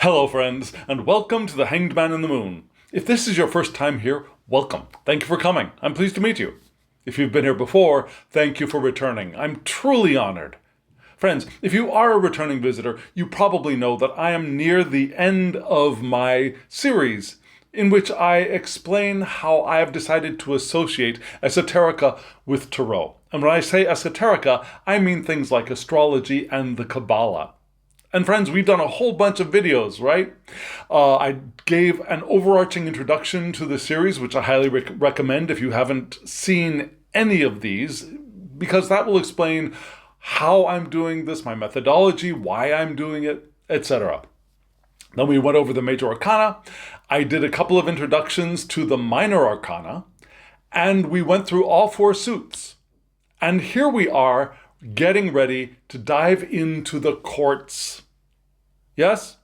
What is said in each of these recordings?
Hello friends, and welcome to the Hanged Man in the Moon. If this is your first time here, welcome. Thank you for coming. I'm pleased to meet you. If you've been here before, thank you for returning. I'm truly honored. Friends, if you are a returning visitor, you probably know that I am near the end of my series in which I explain how I have decided to associate esoterica with Tarot. And when I say esoterica, I mean things like astrology and the Kabbalah. And friends, we've done a whole bunch of videos, right? I gave an overarching introduction to the series, which I highly recommend if you haven't seen any of these, because that will explain how I'm doing this, my methodology, why I'm doing it, etc. Then we went over the major arcana. I did a couple of introductions to the minor arcana, and we went through all four suits. And here we are, getting ready to dive into the courts. Yes?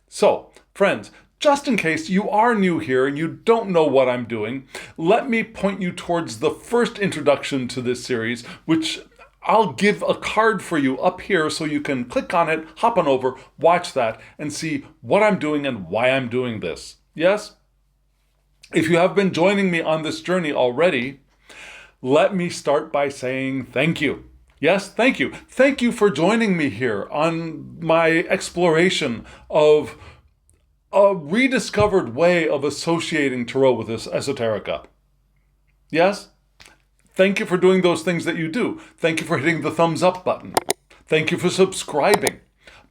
So, friends, just in case you are new here and you don't know what I'm doing, let me point you towards the first introduction to this series, which I'll give a card for you up here so you can click on it, hop on over, watch that, and see what I'm doing and why I'm doing this. Yes? If you have been joining me on this journey already, let me start by saying thank you. Yes, thank you. Thank you for joining me here on my exploration of a rediscovered way of associating Tarot with this esoterica. Yes? Thank you for doing those things that you do. Thank you for hitting the thumbs up button. Thank you for subscribing.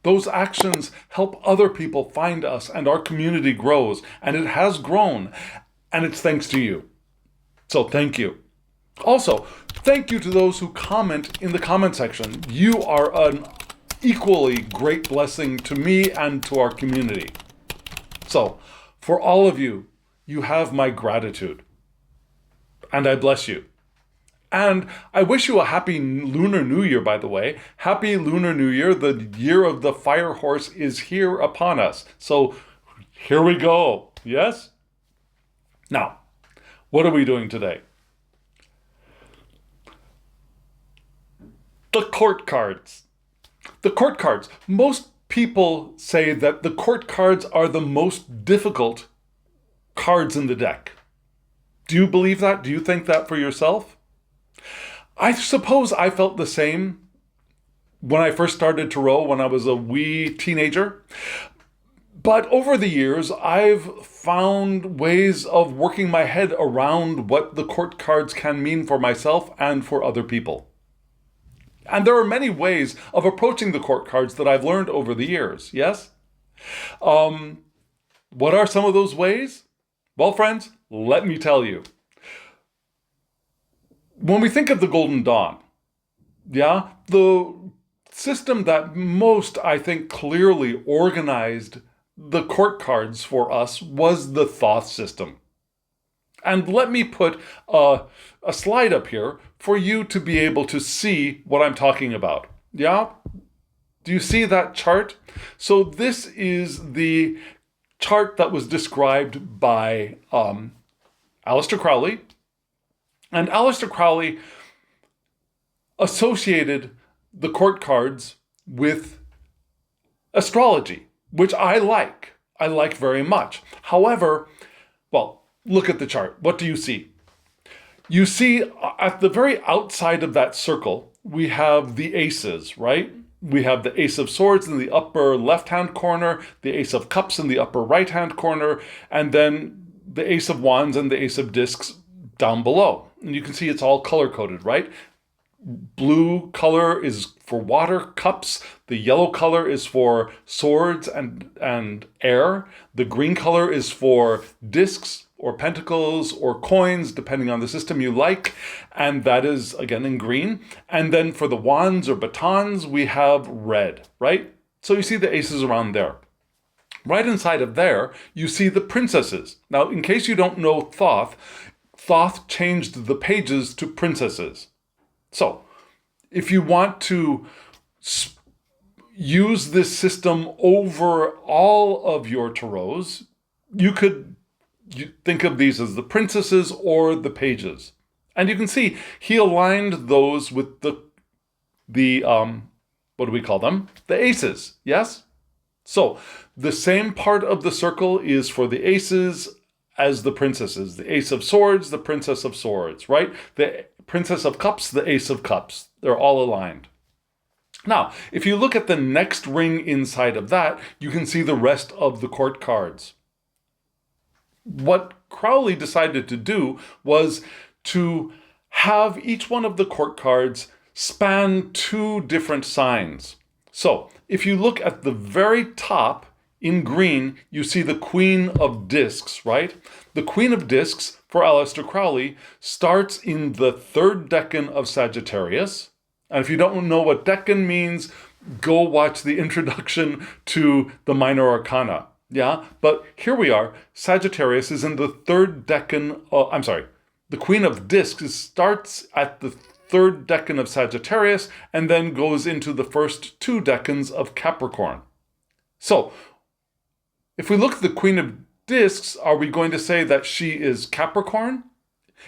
Those actions help other people find us and our community grows, and it has grown, and it's thanks to you. So thank you. Also, thank you to those who comment in the comment section. You are an equally great blessing to me and to our community. So, for all of you, you have my gratitude. And I bless you. And I wish you a happy Lunar New Year, by the way. Happy Lunar New Year. The year of the fire horse is here upon us. So, here we go. Yes? Now, what are we doing today? The court cards. The court cards. Most people say that the court cards are the most difficult cards in the deck. Do you believe that? Do you think that for yourself? I suppose I felt the same when I first started Tarot when I was a wee teenager. But over the years, I've found ways of working my head around what the court cards can mean for myself and for other people. And there are many ways of approaching the court cards that I've learned over the years, yes? What are some of those ways? Well, friends, let me tell you. When we think of the Golden Dawn, yeah, the system that most, I think, clearly organized the court cards for us was the Thoth system. And let me put a slide up here for you to be able to see what I'm talking about. Yeah? Do you see that chart? So this is the chart that was described by Aleister Crowley. And Aleister Crowley associated the court cards with astrology, which I like. I like very much. However, well, look at the chart. What do you see? You see at the very outside of that circle, we have the aces, right? We have the Ace of Swords in the upper left-hand corner, the Ace of Cups in the upper right-hand corner, and then the Ace of Wands and the Ace of Discs down below. And you can see it's all color-coded, right? Blue color is for water cups. The yellow color is for swords and air. The green color is for discs or pentacles or coins, depending on the system you like. And that is, again, in green. And then for the wands or batons, we have red, right? So you see the aces around there. Right inside of there, you see the princesses. Now, in case you don't know Thoth, Thoth changed the pages to princesses. So, if you want to use this system over all of your tarots, you could think of these as the princesses or the pages. And you can see he aligned those with the what do we call them? The aces, yes? So the same part of the circle is for the aces as the princesses. The ace of swords, the princess of swords, right? The princess of cups, the ace of cups. They're all aligned. Now, if you look at the next ring inside of that, you can see the rest of the court cards. What Crowley decided to do was to have each one of the court cards span two different signs. So, if you look at the very top in green, you see the Queen of Discs, right? The Queen of Discs, for Aleister Crowley, starts in the third decan of Sagittarius. And if you don't know what decan means, go watch the introduction to the Minor Arcana. Yeah, but here we are. Sagittarius is in the third decan. The Queen of Discs starts at the third decan of Sagittarius and then goes into the first two decans of Capricorn. So, if we look at the Queen of Discs, are we going to say that she is Capricorn?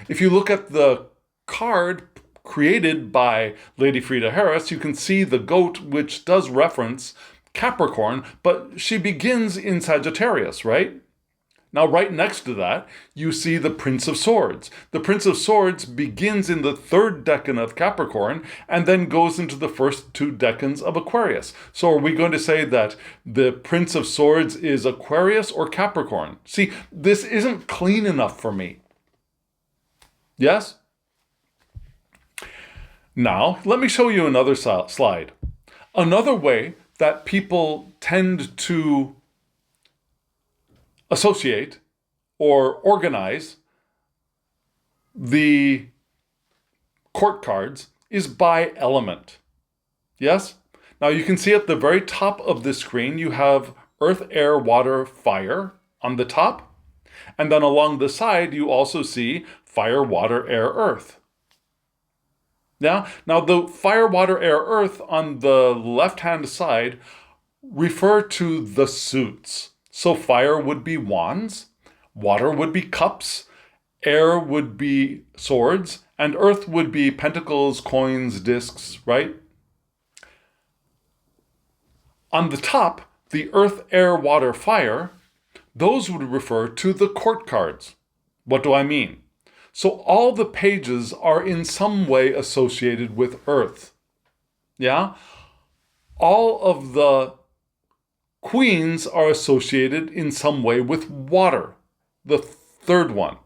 If you look at the card created by Lady Frida Harris, you can see the goat, which does reference Capricorn, but she begins in Sagittarius, right? Now, right next to that, you see the Prince of Swords. The Prince of Swords begins in the third decan of Capricorn and then goes into the first two decans of Aquarius. So are we going to say that the Prince of Swords is Aquarius or Capricorn? See, this isn't clean enough for me. Yes? Now, let me show you another slide. Another way that people tend to associate or organize the court cards is by element. Yes? Now you can see at the very top of the screen, you have earth, air, water, fire on the top. And then along the side, you also see fire, water, air, earth. Yeah? Now the fire, water, air, earth on the left-hand side refer to the suits. So fire would be wands, water would be cups, air would be swords, and earth would be pentacles, coins, discs, right? On the top, the earth, air, water, fire, those would refer to the court cards. What do I mean? So all the pages are in some way associated with earth. Yeah? All of the queens are associated in some way with water, the third one.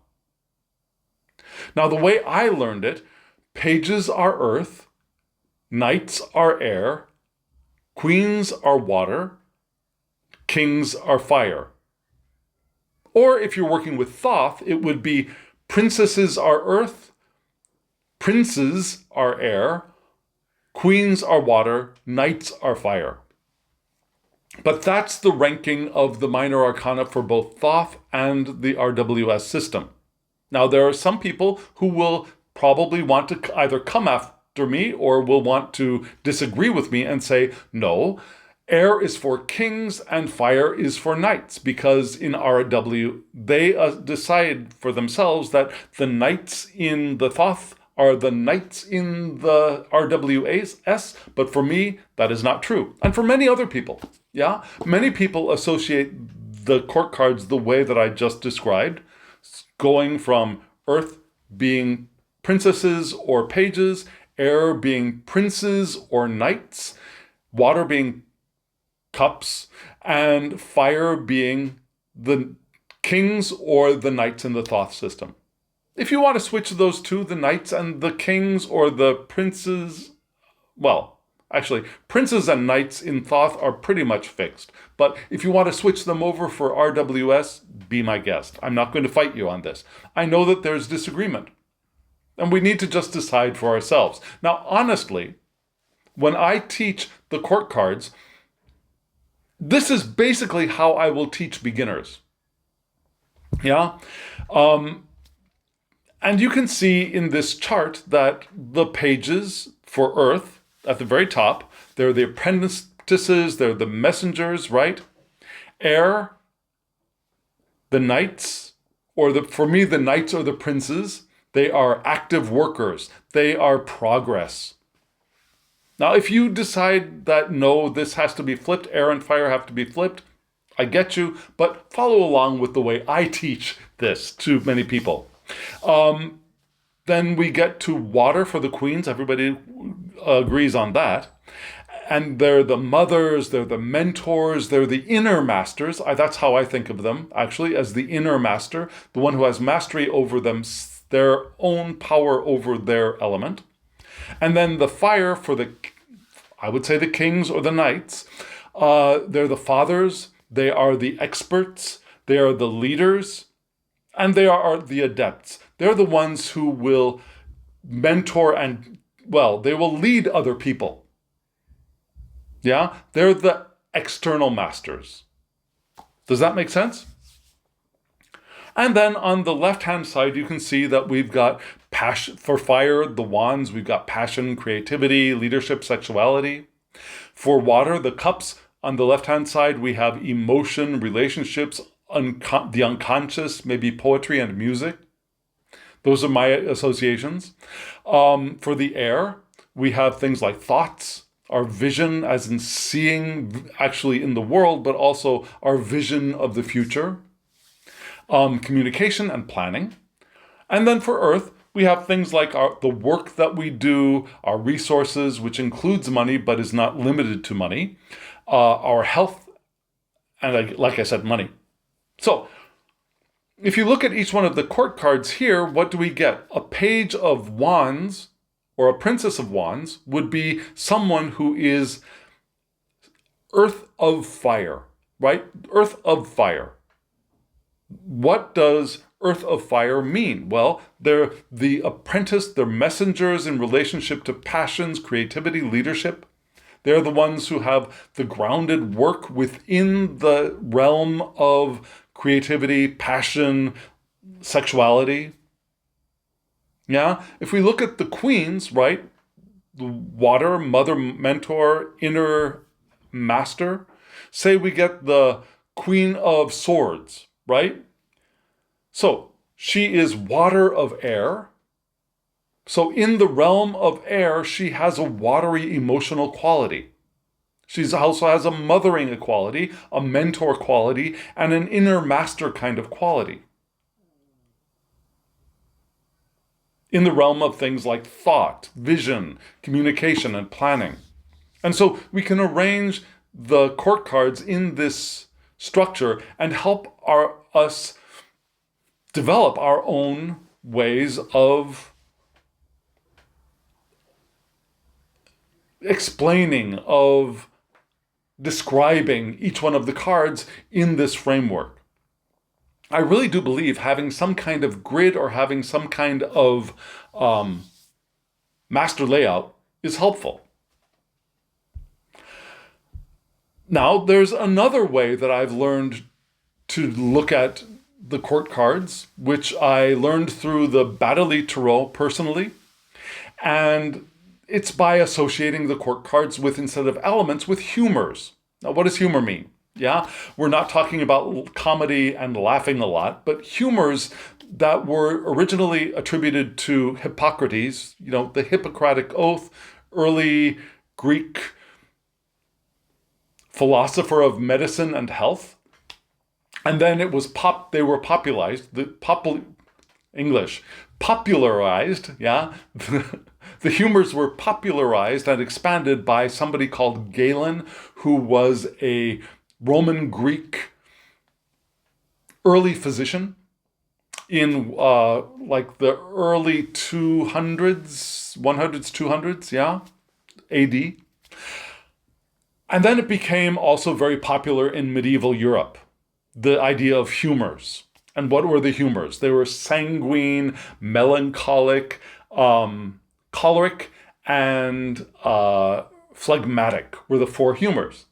Now, the way I learned it, pages are earth, knights are air, queens are water, kings are fire. Or if you're working with Thoth, it would be princesses are earth, princes are air, queens are water, knights are fire. But that's the ranking of the minor arcana for both Thoth and the RWS system. Now, there are some people who will probably want to either come after me or will want to disagree with me and say, no, air is for kings and fire is for knights, because in RW, they decide for themselves that the knights in the Thoth are the knights in the RWS, but for me, that is not true. And for many other people, yeah? Many people associate the court cards the way that I just described, going from earth being princesses or pages, air being princes or knights, water being cups, and fire being the kings or the knights in the Thoth system. If you want to switch those two, the knights and the kings or the princes, well, actually, princes and knights in Thoth are pretty much fixed. But if you want to switch them over for RWS, be my guest. I'm not going to fight you on this. I know that there's disagreement. And we need to just decide for ourselves. Now, honestly, when I teach the court cards, this is basically how I will teach beginners. Yeah? And you can see in this chart that the pages for Earth, at the very top, they're the apprentices, they're the messengers, right? Air, the knights, for me, the knights are the princes. They are active workers. They are progress. Now, if you decide that no, this has to be flipped, air and fire have to be flipped, I get you, but follow along with the way I teach this to many people. Then we get to water for the queens. Everybody agrees on that. And they're the mothers, they're the mentors, they're the inner masters. That's how I think of them, actually, as the inner master, the one who has mastery over them, their own power over their element. And then the fire for I would say the kings or the knights. They're the fathers, they are the experts, they are the leaders, and they are the adepts. They're the ones who will mentor and, well, they will lead other people. Yeah? They're the external masters. Does that make sense? And then on the left-hand side, you can see that we've got passion for fire, the wands, we've got passion, creativity, leadership, sexuality. For water, the cups, on the left-hand side, we have emotion, relationships, the unconscious, maybe poetry and music. Those are my associations. For the air, we have things like thoughts, our vision, as in seeing actually in the world, but also our vision of the future. Communication and planning. And then for earth, we have things like the work that we do, our resources, which includes money, but is not limited to money, our health, and like I said, money. So if you look at each one of the court cards here, what do we get? A page of wands, or a princess of wands, would be someone who is earth of fire, right? Earth of fire. What does earth of fire mean? Well, they're the apprentice, they're messengers in relationship to passions, creativity, leadership. They're the ones who have the grounded work within the realm of creativity, passion, sexuality. Yeah? If we look at the queens, right? The water, mother, mentor, inner master. Say we get the Queen of Swords, right? So she is water of air. So in the realm of air, she has a watery emotional quality. She also has a mothering quality, a mentor quality, and an inner master kind of quality. In the realm of things like thought, vision, communication, and planning. And so we can arrange the court cards in this structure and help us develop our own ways of explaining, of describing each one of the cards in this framework. I really do believe having some kind of grid or having some kind of master layout is helpful. Now, there's another way that I've learned to look at the court cards, which I learned through the Tarot personally. And it's by associating the court cards with, instead of elements, with humors. Now, what does humor mean? Yeah, we're not talking about comedy and laughing a lot, but humors that were originally attributed to Hippocrates, the Hippocratic Oath, early Greek philosopher of medicine and health. And then it was they were popularized, popularized, yeah. The humors were popularized and expanded by somebody called Galen, who was a Roman Greek early physician in like the early 200s, 200s, yeah, AD. And then it became also very popular in medieval Europe, the idea of humors. And what were the humors? They were sanguine, melancholic, choleric, and phlegmatic were the four humors.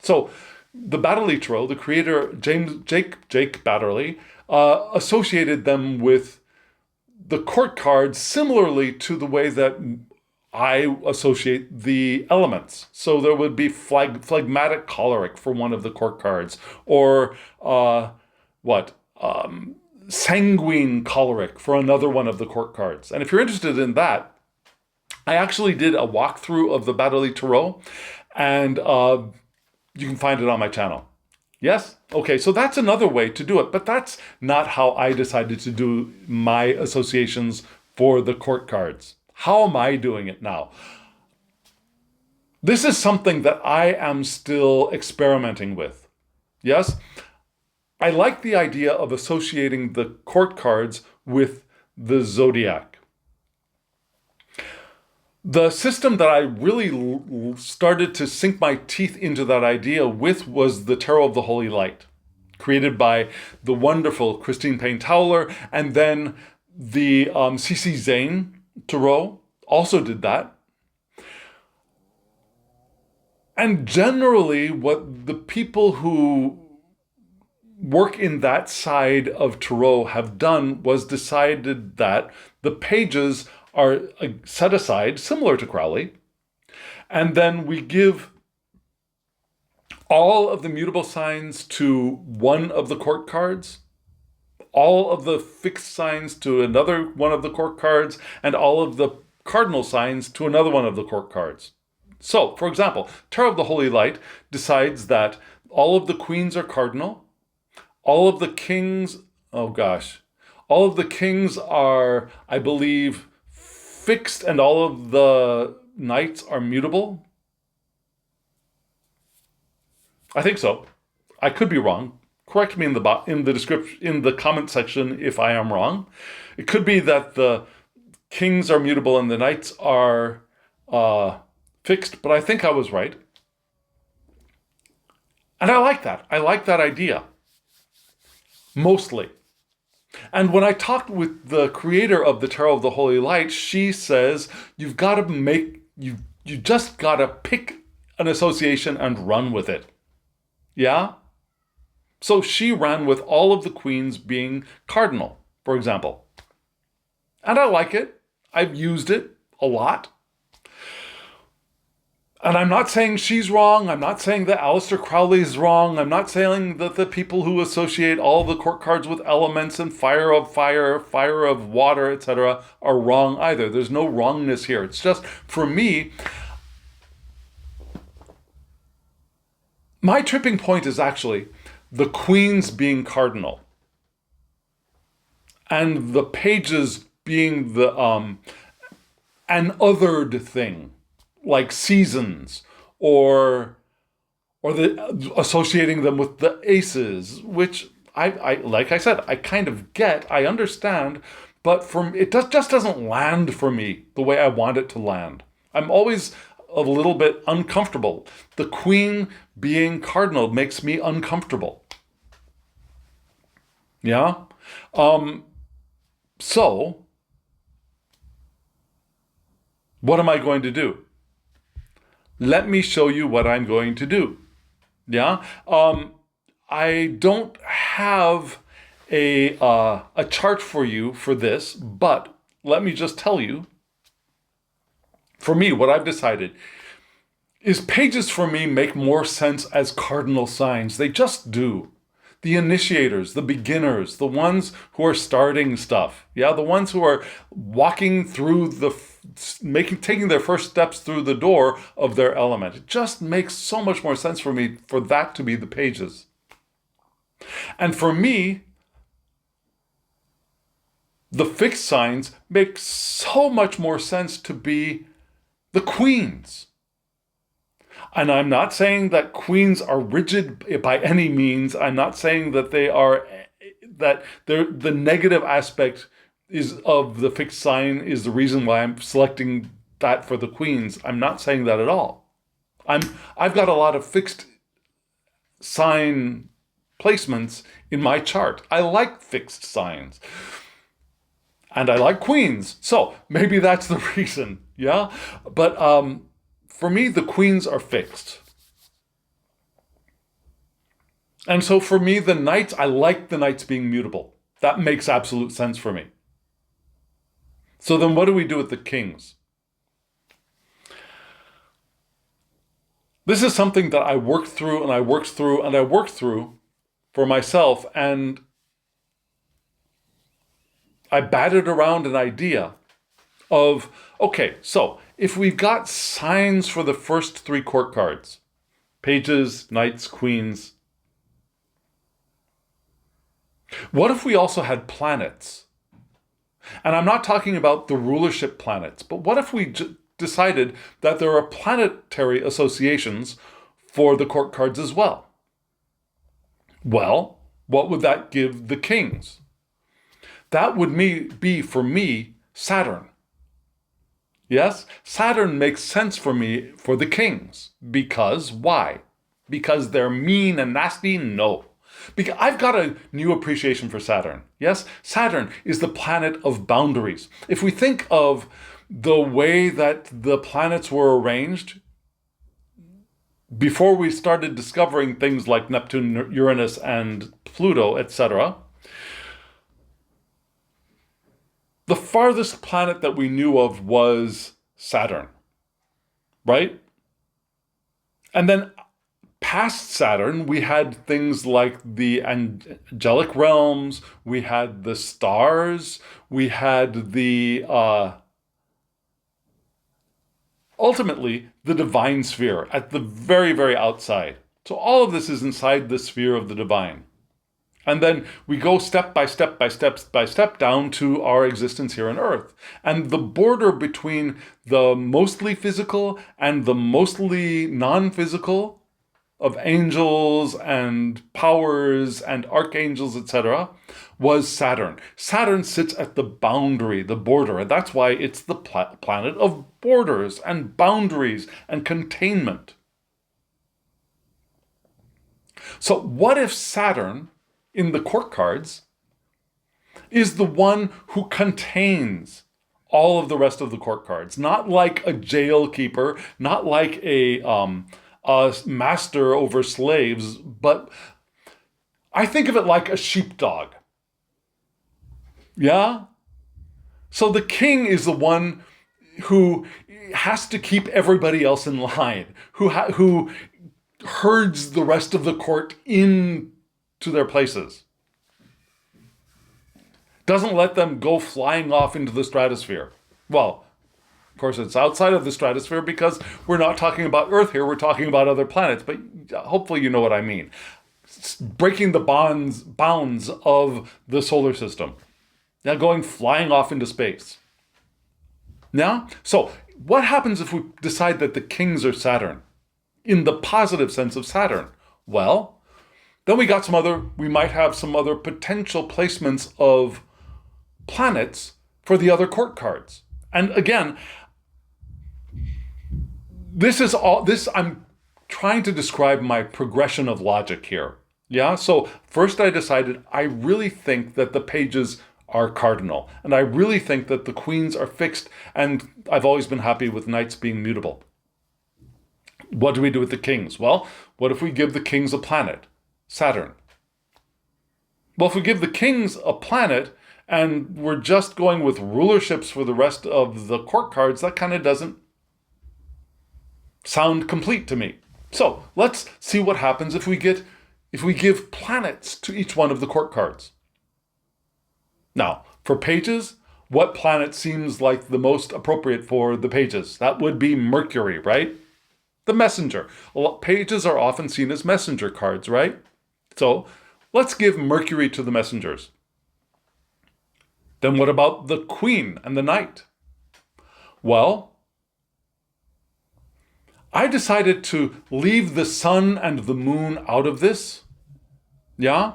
So the Tarot, the creator, Jake Batterley, associated them with the court cards similarly to the way that I associate the elements. So there would be phlegmatic choleric for one of the court cards, or sanguine choleric for another one of the court cards. And if you're interested in that, I actually did a walkthrough of the Battery Tarot, and you can find it on my channel. Yes? Okay, so that's another way to do it, but that's not how I decided to do my associations for the court cards. How am I doing it now? This is something that I am still experimenting with. Yes? I like the idea of associating the court cards with the zodiac. The system that I really started to sink my teeth into that idea with was the Tarot of the Holy Light, created by the wonderful Christine Payne Towler, and then the C.C. Zane Tarot also did that. And generally, what the people who work in that side of Tarot have done was decided that the pages are set aside, similar to Crowley, and then we give all of the mutable signs to one of the court cards, all of the fixed signs to another one of the court cards, and all of the cardinal signs to another one of the court cards. So, for example, Tarot of the Holy Light decides that all of the queens are cardinal, all of the kings, all of the kings are, I believe, fixed, and all of the knights are mutable. I think so. I could be wrong. Correct me in the description, in the comment section if I am wrong. It could be that the kings are mutable and the knights are fixed, but I think I was right. And I like that. I like that idea. Mostly. And when I talked with the creator of the Tarot of the Holy Light, she says, you've got to you just got to pick an association and run with it. Yeah? So she ran with all of the queens being cardinal, for example. And I like it. I've used it a lot. And I'm not saying she's wrong. I'm not saying that Aleister Crowley is wrong. I'm not saying that the people who associate all the court cards with elements and fire of fire, fire of water, etc. are wrong either. There's no wrongness here. It's just, for me, my tripping point is actually the queens being cardinal and the pages being the an othered thing, like seasons, or the associating them with the aces, which I like I said, I kind of get, I understand, but it just doesn't land for me the way I want it to land. I'm always a little bit uncomfortable. The queen being cardinal makes me uncomfortable. Yeah? So, what am I going to do? Let me show you what I'm going to do. Yeah? I don't have a chart for you for this, but let me just tell you, for me, what I've decided is pages for me make more sense as cardinal signs. They just do. The initiators, the beginners, the ones who are starting stuff. Yeah, the ones who are walking through taking their first steps through the door of their element. It just makes so much more sense for me for that to be the pages. And for me, the fixed signs make so much more sense to be the queens. And I'm not saying that queens are rigid by any means. I'm not saying that the negative aspect of the fixed sign is the reason why I'm selecting that for the queens. I'm not saying that at all. I've got a lot of fixed sign placements in my chart. I like fixed signs. And I like queens. So maybe that's the reason. Yeah? But for me, the queens are fixed. And so for me, the knights, I like the knights being mutable. That makes absolute sense for me. So then what do we do with the kings? This is something that I worked through and I worked through and I worked through for myself, and I batted around an idea of, okay, so if we've got signs for the first three court cards, pages, knights, queens, what if we also had planets? And I'm not talking about the rulership planets, but what if we decided that there are planetary associations for the court cards as well? Well, what would that give the kings? That would be, for me, Saturn. Yes, Saturn makes sense for me for the kings. Because why? Because they're mean and nasty? No. Because I've got a new appreciation for Saturn. Yes, Saturn is the planet of boundaries. If we think of the way that the planets were arranged before we started discovering things like Neptune, Uranus, and Pluto, etc., the farthest planet that we knew of was Saturn, right? And then past Saturn, we had things like the angelic realms, we had the stars, we had the, ultimately, the divine sphere at the very, very outside. So all of this is inside the sphere of the divine. And then we go step by step by step by step down to our existence here on Earth. And the border between the mostly physical and the mostly non-physical of angels and powers and archangels, etc., was Saturn. Saturn sits at the boundary, the border, and that's why it's the planet of borders and boundaries and containment. So what if Saturn, in the court cards, is the one who contains all of the rest of the court cards? Not like a jail keeper, not like a master over slaves, but I think of it like a sheepdog. Yeah? So the king is the one who has to keep everybody else in line, who herds the rest of the court into their places. Doesn't let them go flying off into the stratosphere. Well, of course, it's outside of the stratosphere because we're not talking about Earth here, we're talking about other planets, but hopefully you know what I mean. Breaking the bounds of the solar system. Now going flying off into space. Now, so what happens if we decide that the kings are Saturn? In the positive sense of Saturn? Well, then we might have some other potential placements of planets for the other court cards. And again, I'm trying to describe my progression of logic here. Yeah, so first I decided I really think that the pages are cardinal, and I really think that the queens are fixed, and I've always been happy with knights being mutable. What do we do with the kings? Well, what if we give the kings a planet? Saturn. Well, if we give the kings a planet and we're just going with rulerships for the rest of the court cards, that kind of doesn't sound complete to me. So let's see what happens if we give planets to each one of the court cards. Now, for pages, what planet seems like the most appropriate for the pages? That would be Mercury, right? The messenger. Pages are often seen as messenger cards, right? So let's give Mercury to the messengers. Then what about the queen and the knight? Well, I decided to leave the sun and the moon out of this. Yeah?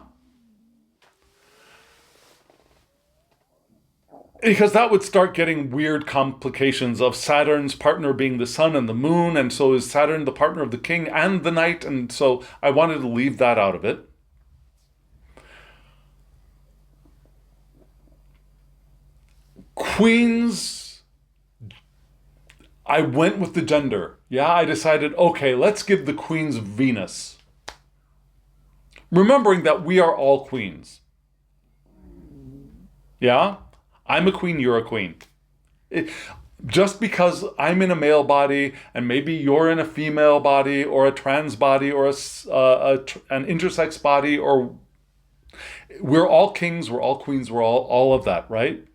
Because that would start getting weird complications of Saturn's partner being the sun and the moon, and so is Saturn the partner of the king and the knight, and so I wanted to leave that out of it. Queens, I went with the gender. Yeah, I decided, okay, let's give the queens Venus. Remembering that we are all queens. Yeah? I'm a queen, you're a queen. Just because I'm in a male body and maybe you're in a female body or a trans body or an intersex body, or we're all kings, we're all queens, we're all of that, right?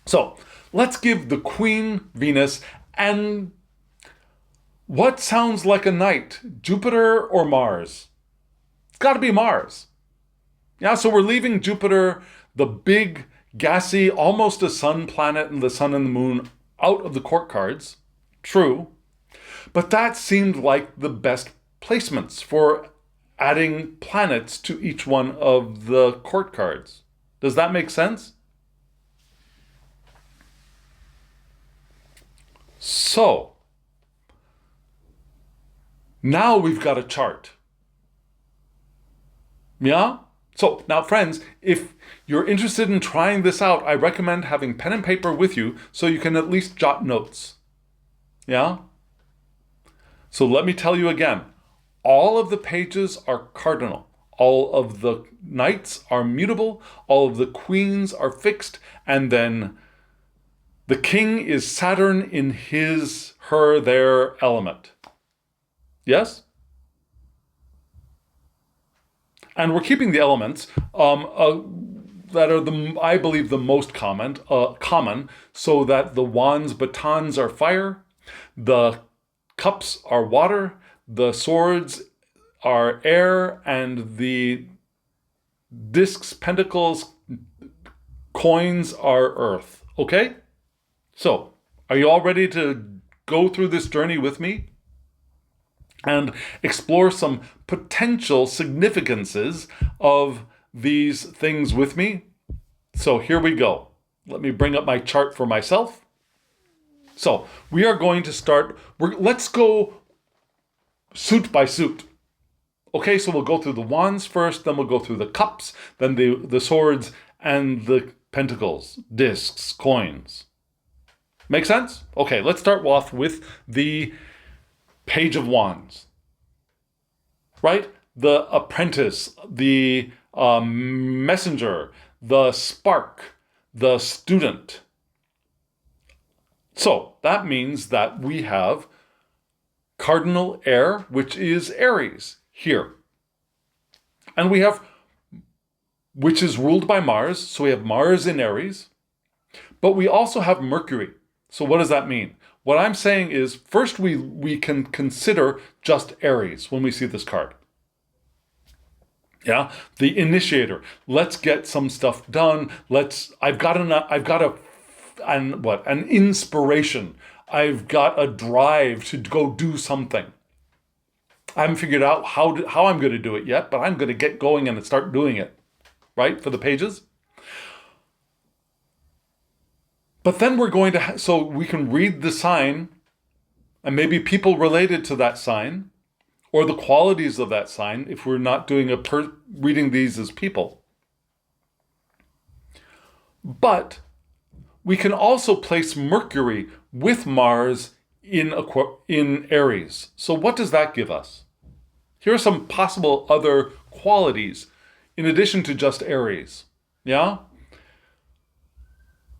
So let's give the queen Venus And what sounds like a knight? Jupiter or Mars? It's got to be Mars. Yeah, so we're leaving Jupiter, the big, gassy, almost a sun planet, and the sun and the moon out of the court cards. True. But that seemed like the best placements for adding planets to each one of the court cards. Does that make sense? So, now we've got a chart. Yeah? So, now friends, if you're interested in trying this out, I recommend having pen and paper with you so you can at least jot notes. Yeah? So let me tell you again, all of the pages are cardinal. All of the knights are mutable. All of the queens are fixed. And then the king is Saturn in his, her, their element. Yes? And we're keeping the elements that are, I believe, the most common, so that the wands, batons are fire, the cups are water, the swords are air, and the discs, pentacles, coins are earth. Okay? So, are you all ready to go through this journey with me and explore some potential significances of these things with me? So here we go. Let me bring up my chart for myself. So we are going to start, let's go suit by suit. Okay, so we'll go through the wands first, then we'll go through the cups, then the swords, and the pentacles, discs, coins. Make sense? Okay, let's start off with the Page of Wands. Right? The apprentice, the messenger, the spark, the student. So that means that we have cardinal air, which is Aries here. And we have, which is ruled by Mars. So we have Mars in Aries, but we also have Mercury. So what does that mean? What I'm saying is, first we can consider just Aries when we see this card. Yeah, the initiator. Let's get some stuff done. I've got an inspiration. I've got a drive to go do something. I haven't figured out how I'm going to do it yet, but I'm going to get going and start doing it. Right, for the pages. But then we're going to, so we can read the sign and maybe people related to that sign or the qualities of that sign if we're not doing reading these as people. But we can also place Mercury with Mars in Aries. So what does that give us? Here are some possible other qualities in addition to just Aries. Yeah?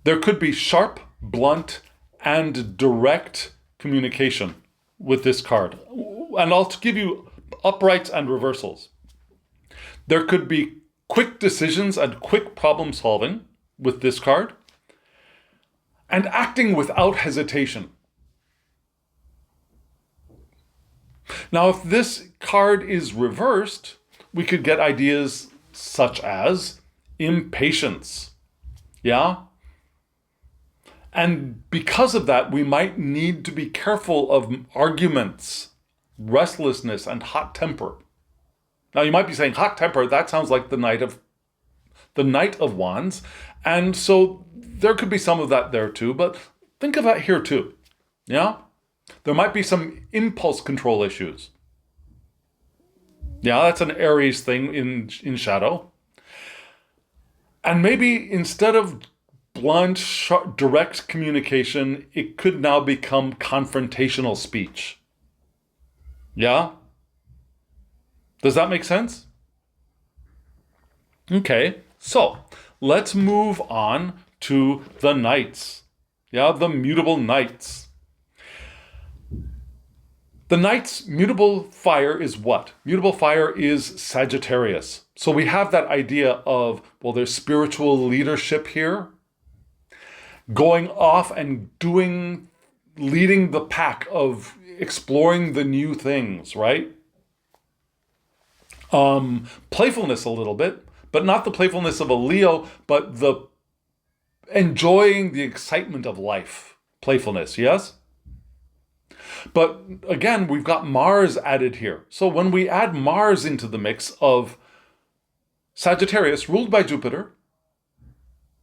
There could be sharp, blunt, and direct communication with this card. And I'll give you uprights and reversals. There could be quick decisions and quick problem solving with this card. And acting without hesitation. Now, if this card is reversed, we could get ideas such as impatience. Yeah? And because of that, we might need to be careful of arguments, restlessness, and hot temper. Now, you might be saying, hot temper, that sounds like the Knight of Wands. And so there could be some of that there too, but think of that here too. Yeah? There might be some impulse control issues. Yeah, that's an Aries thing in shadow. And maybe instead of blunt, sharp, direct communication, it could now become confrontational speech. Yeah? Does that make sense? Okay, so let's move on to the knights. Yeah, the mutable knights. The knights' mutable fire is what? Mutable fire is Sagittarius. So we have that idea of, well, there's spiritual leadership here. Going off and doing leading the pack, of exploring the new things, right? Playfulness a little bit, but not the playfulness of a Leo, but the enjoying the excitement of life. Playfulness, yes? But again, we've got Mars added here. So when we add Mars into the mix of Sagittarius, ruled by Jupiter,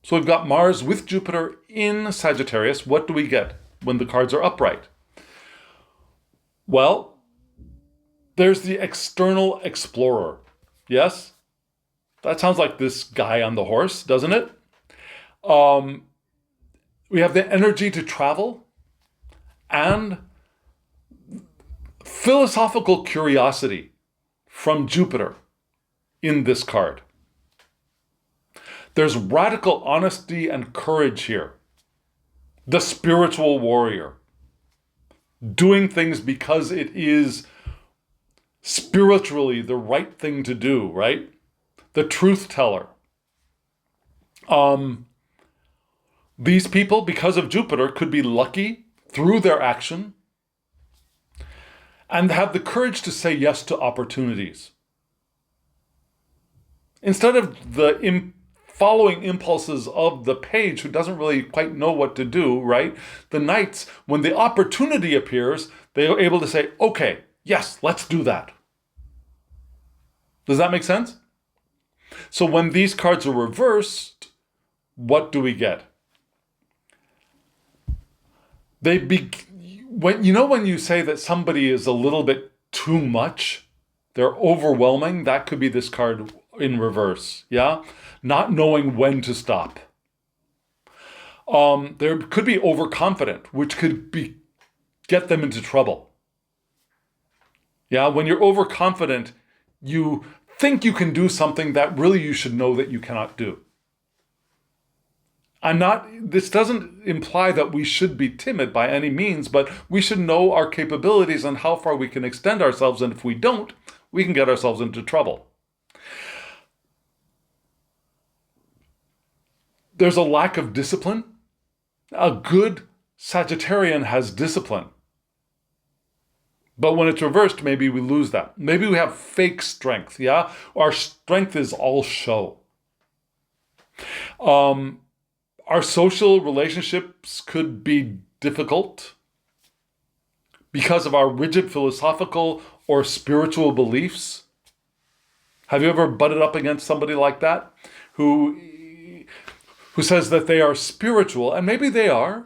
so we've got Mars with Jupiter in Sagittarius, what do we get when the cards are upright? Well, there's the external explorer. Yes? That sounds like this guy on the horse, doesn't it? We have the energy to travel and philosophical curiosity from Jupiter in this card. There's radical honesty and courage here. The spiritual warrior. Doing things because it is spiritually the right thing to do, right? The truth teller. These people, because of Jupiter, could be lucky through their action and have the courage to say yes to opportunities. Instead of the following impulses of the page who doesn't really quite know what to do, right? The knights, when the opportunity appears, they are able to say, okay, yes, let's do that. Does that make sense? So when these cards are reversed, what do we get? When you say that somebody is a little bit too much, they're overwhelming, that could be this card in reverse, yeah? Not knowing when to stop. There could be overconfident, which could get them into trouble. Yeah, when you're overconfident, you think you can do something that really you should know that you cannot do. This doesn't imply that we should be timid by any means, but we should know our capabilities and how far we can extend ourselves, and if we don't, we can get ourselves into trouble. There's a lack of discipline. A good Sagittarian has discipline. But when it's reversed, maybe we lose that. Maybe we have fake strength, yeah? Our strength is all show. Our social relationships could be difficult because of our rigid philosophical or spiritual beliefs. Have you ever butted up against somebody like that who says that they are spiritual, and maybe they are,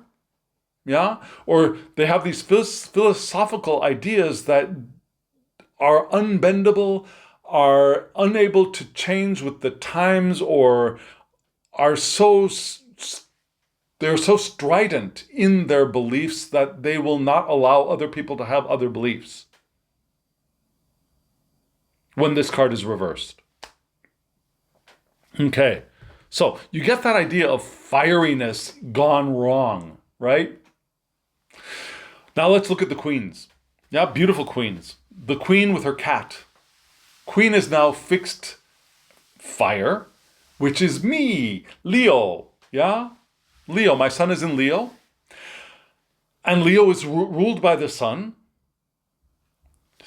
yeah? Or they have these philosophical ideas that are unbendable, are unable to change with the times, or are they're so strident in their beliefs that they will not allow other people to have other beliefs when this card is reversed. Okay. So you get that idea of fieriness gone wrong, right? Now let's look at the queens. Yeah, beautiful queens. The queen with her cat. Queen is now fixed fire, which is me, Leo. Yeah? Leo, my sun is in Leo. And Leo is ruled by the sun.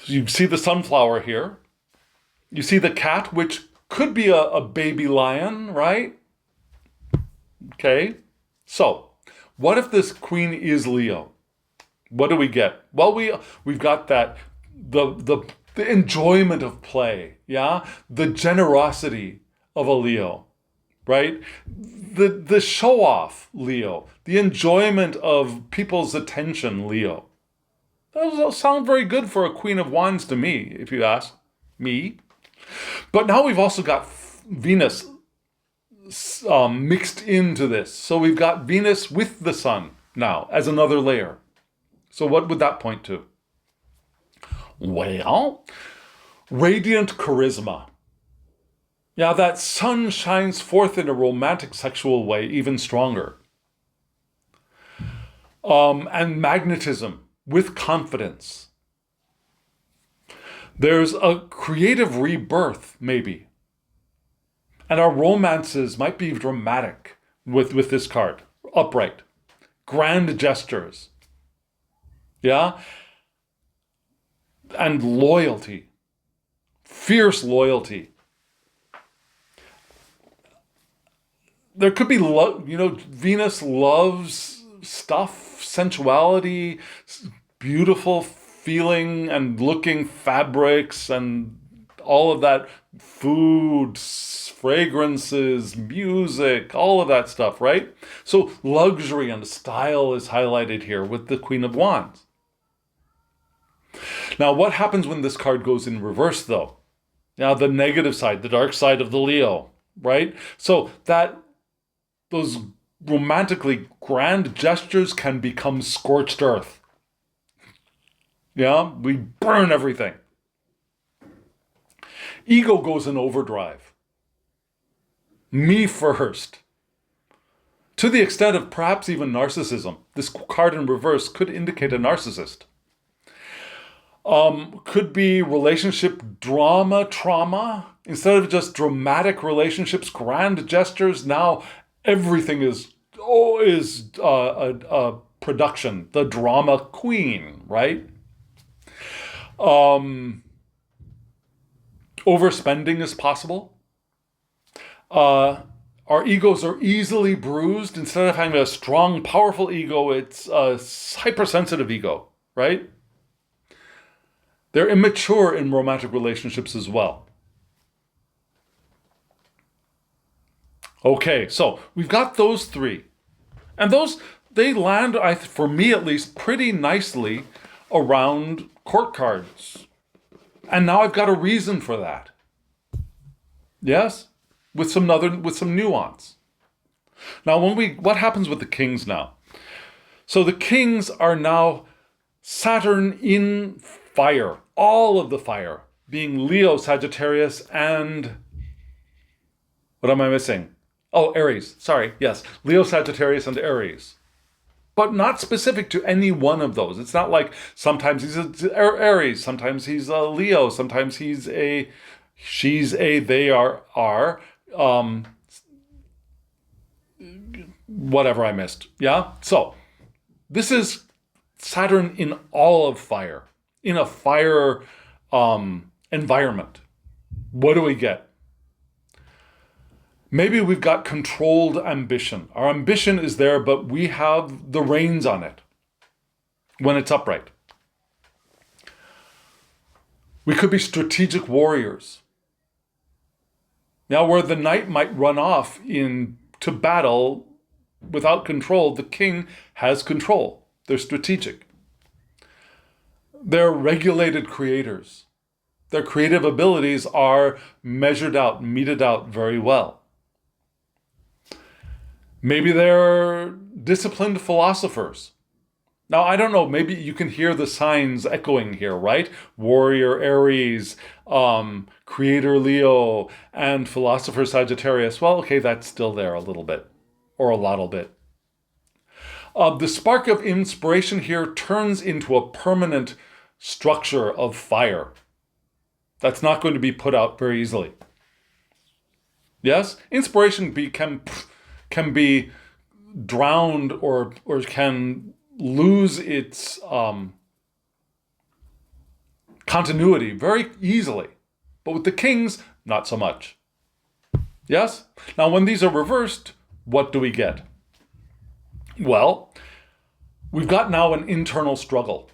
You see the sunflower here. You see the cat, which could be a baby lion, right? Okay. So, what if this queen is Leo? What do we get? Well, we've got that the enjoyment of play, yeah? The generosity of a Leo, right? The show off Leo, the enjoyment of people's attention Leo. Those sound very good for a Queen of Wands to me, if you ask me. But now we've also got Venus mixed into this. So we've got Venus with the sun now as another layer. So what would that point to? Well, radiant charisma. Yeah, that sun shines forth in a romantic sexual way even stronger. And magnetism with confidence. There's a creative rebirth, maybe. And our romances might be dramatic with this card. Upright. Grand gestures. Yeah? And loyalty. Fierce loyalty. There could be Venus loves stuff, sensuality, beautiful feeling and looking fabrics and all of that, food, fragrances, music, all of that stuff, right? So luxury and style is highlighted here with the Queen of Wands. Now, what happens when this card goes in reverse, though? Now, the negative side, the dark side of the Leo, right? So those romantically grand gestures can become scorched earth. Yeah, we burn everything. Ego goes in overdrive. Me first. To the extent of perhaps even narcissism. This card in reverse could indicate a narcissist. Could be relationship drama, trauma. Instead of just dramatic relationships, grand gestures, now everything is a production. The drama queen, right? Overspending is possible. Our egos are easily bruised. Instead of having a strong, powerful ego, it's a hypersensitive ego, right? They're immature in romantic relationships as well. Okay, so we've got those three. And they land, for me at least, pretty nicely around court cards. And now I've got a reason for that. Yes? With some nuance. Now, what happens with the kings now? So the kings are now Saturn in fire. All of the fire, being Leo, Sagittarius, and what am I missing? Oh, Aries. Sorry. Yes. Leo, Sagittarius, and Aries. But not specific to any one of those. It's not like sometimes he's Aries, sometimes he's a Leo, sometimes she's a, they are, whatever I missed. Yeah? So, this is Saturn in all of fire, in a fire environment. What do we get? Maybe we've got controlled ambition. Our ambition is there, but we have the reins on it when it's upright. We could be strategic warriors. Now, where the knight might run off to battle without control, the king has control. They're strategic. They're regulated creators. Their creative abilities are measured out, meted out very well. Maybe they're disciplined philosophers. Now, I don't know, maybe you can hear the signs echoing here, right? Warrior Aries, creator Leo, and philosopher Sagittarius. Well, okay, that's still there a little bit, or a lot bit. The spark of inspiration here turns into a permanent structure of fire. That's not going to be put out very easily. Yes? Inspiration can be drowned or can lose its continuity very easily. But with the kings, not so much. Yes? Now, when these are reversed, what do we get? Well, we've got now an internal struggle.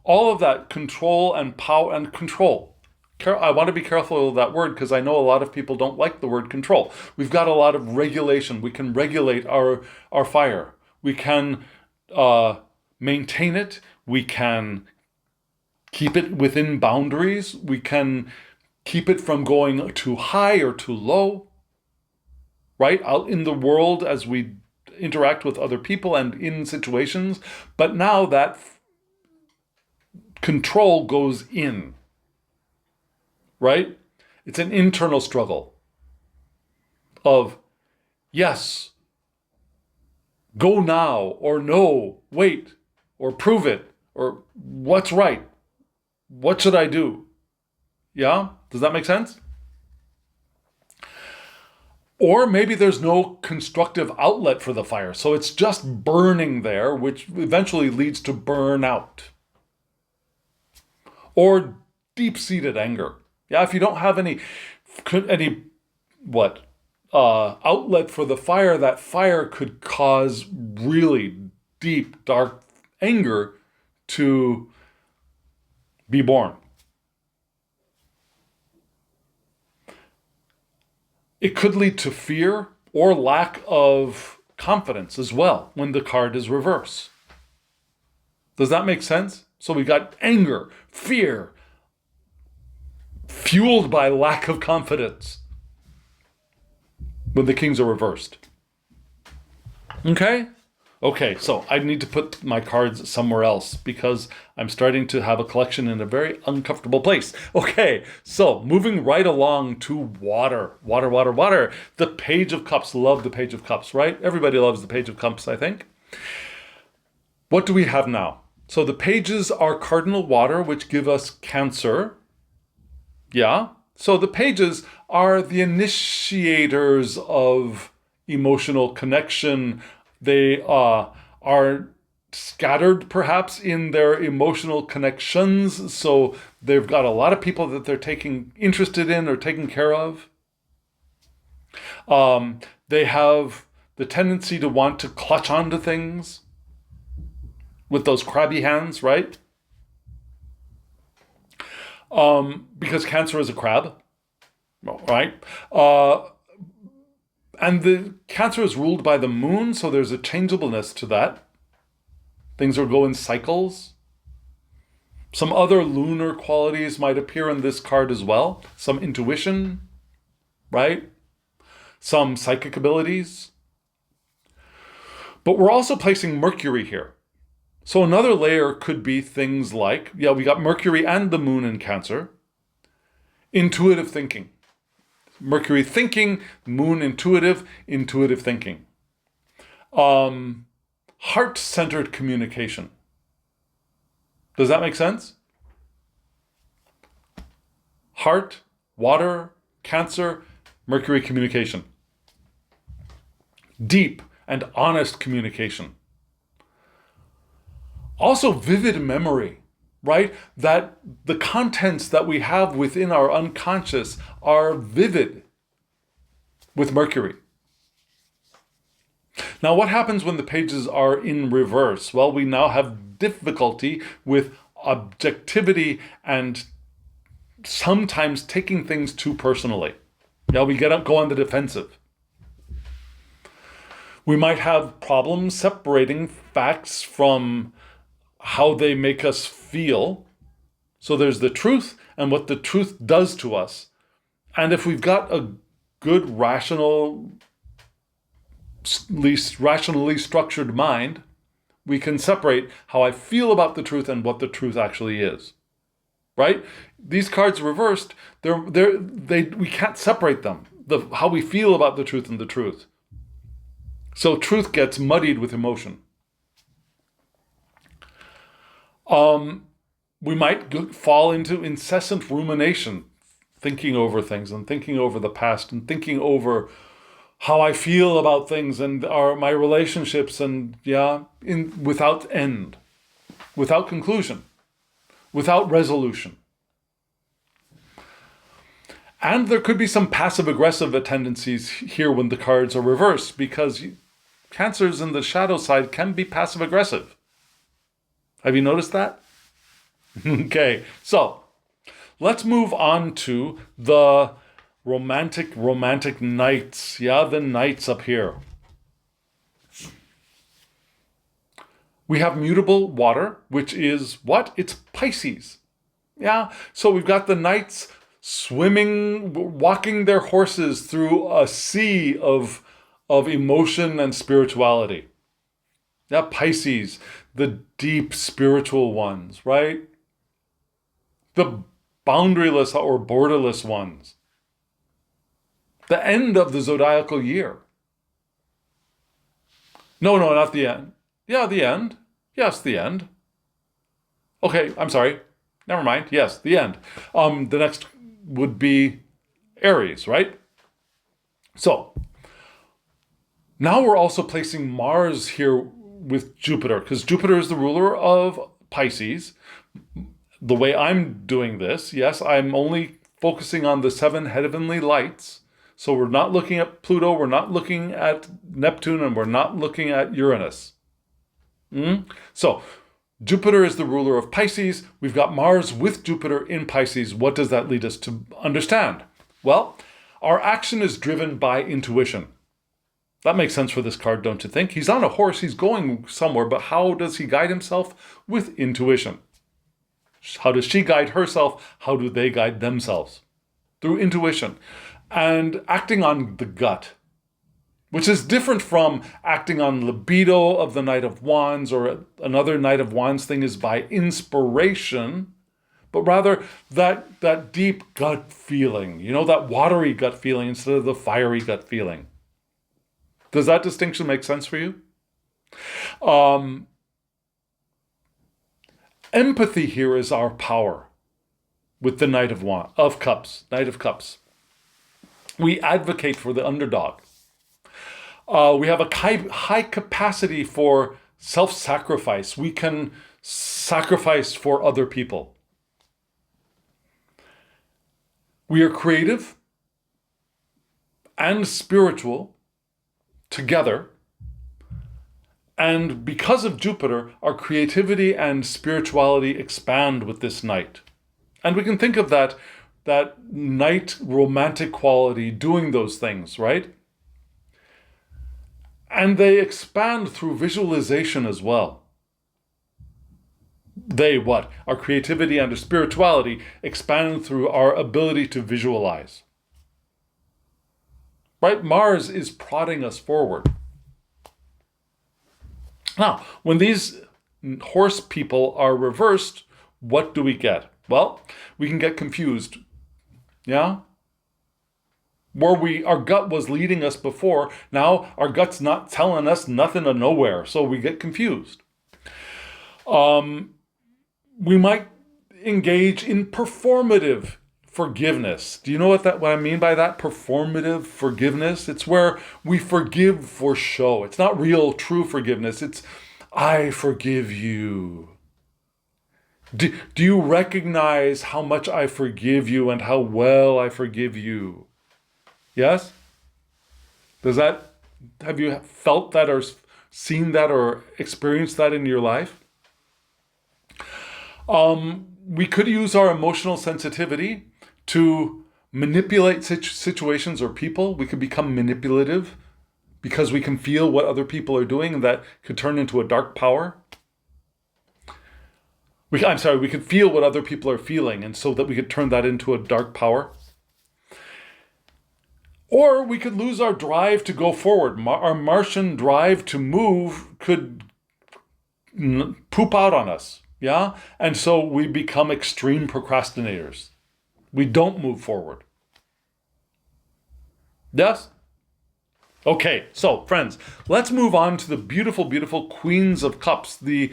All of that control and power and control. I want to be careful of that word because I know a lot of people don't like the word control. We've got a lot of regulation. We can regulate our fire. We can maintain it. We can keep it within boundaries. We can keep it from going too high or too low. Right? Out in the world as we interact with other people and in situations. But now that control goes in. Right? It's an internal struggle of, yes, go now, or no, wait, or prove it, or what's right? What should I do? Yeah? Does that make sense? Or maybe there's no constructive outlet for the fire, so it's just burning there, which eventually leads to burnout. or deep-seated anger. Yeah, if you don't have any outlet for the fire, that fire could cause really deep, dark anger to be born. It could lead to fear or lack of confidence as well when the card is reverse. Does that make sense? So we got anger, fear, fueled by lack of confidence when the kings are reversed. Okay? Okay, so I need to put my cards somewhere else because I'm starting to have a collection in a very uncomfortable place. Okay, so moving right along to water. Water, water, water. The Page of Cups. Love the Page of Cups, right? Everybody loves the Page of Cups, I think. What do we have now? So the pages are cardinal water, which give us Cancer. Yeah? So the pages are the initiators of emotional connection. They are scattered perhaps in their emotional connections. So they've got a lot of people that they're interested in or taking care of. They have the tendency to want to clutch onto things with those crabby hands, right? Because Cancer is a crab, right? And the Cancer is ruled by the moon, so there's a changeableness to that. Things will go in cycles. Some other lunar qualities might appear in this card as well. Some intuition, right? Some psychic abilities. But we're also placing Mercury here. So another layer could be things like, we got Mercury and the moon in Cancer. Intuitive thinking. Mercury thinking, moon intuitive thinking. Heart-centered communication. Does that make sense? Heart, water, Cancer, Mercury communication. Deep and honest communication. Also vivid memory, right? That the contents that we have within our unconscious are vivid with Mercury. Now, what happens when the pages are in reverse? Well, we now have difficulty with objectivity and sometimes taking things too personally. We go on the defensive. We might have problems separating facts from how they make us feel. So there's the truth and what the truth does to us. And if we've got a good, rationally structured mind, we can separate how I feel about the truth and what the truth actually is. Right? These cards reversed, we can't separate them. How we feel about the truth and the truth. So truth gets muddied with emotion. We might fall into incessant rumination, thinking over things and thinking over the past and thinking over how I feel about things and my relationships and without end, without conclusion, without resolution. And there could be some passive-aggressive tendencies here when the cards are reversed, because Cancers in the shadow side can be passive-aggressive. Have you noticed that? Okay, so let's move on to the romantic knights. The knights up here. We have mutable water, which is what? It's Pisces. So we've got the knights swimming, walking their horses through a sea of emotion and spirituality. Pisces, the deep spiritual ones, right? The boundaryless or borderless ones. The end of the zodiacal year. No, not the end. The end. Yes, the end. Okay, I'm sorry. Never mind. Yes, the end. The next would be Aries, right? So, now we're also placing Mars here with Jupiter, because Jupiter is the ruler of Pisces. The way I'm doing this, yes, I'm only focusing on the 7 heavenly lights. So we're not looking at Pluto, we're not looking at Neptune, and we're not looking at Uranus. So Jupiter is the ruler of Pisces. We've got Mars with Jupiter in Pisces. What does that lead us to understand? Well, our action is driven by intuition. That makes sense for this card, don't you think? He's on a horse, he's going somewhere, but how does he guide himself? With intuition. How does she guide herself? How do they guide themselves? Through intuition and acting on the gut, which is different from acting on libido of the Knight of Wands, or another Knight of Wands thing is by inspiration, but rather that deep gut feeling, that watery gut feeling instead of the fiery gut feeling. Does that distinction make sense for you? Empathy here is our power with the Knight of Cups, Knight of Cups. We advocate for the underdog. We have a high capacity for self-sacrifice. We can sacrifice for other people. We are creative and spiritual together. And because of Jupiter, our creativity and spirituality expand with this Knight. And we can think of that Knight romantic quality doing those things, right? And they expand through visualization as well. Our creativity and our spirituality expand through our ability to visualize. Right? Mars is prodding us forward. Now, when these horse people are reversed, what do we get? Well, we can get confused. Yeah? Where our gut was leading us before, now our gut's not telling us nothing of nowhere, so we get confused. We might engage in performative forgiveness. Do you know what I mean by that? Performative forgiveness? It's where we forgive for show. It's not real, true forgiveness. It's, I forgive you. Do you recognize how much I forgive you and how well I forgive you? Yes? Have you felt that or seen that or experienced that in your life? We could use our emotional sensitivity to manipulate situations or people. We could become manipulative because we can feel what other people are doing, and that could turn into a dark power. We could feel what other people are feeling, and so that we could turn that into a dark power. Or we could lose our drive to go forward. Our Martian drive to move could poop out on us. Yeah? And so we become extreme procrastinators. We don't move forward. Yes? Okay, so friends, let's move on to the beautiful, beautiful Queens of Cups. The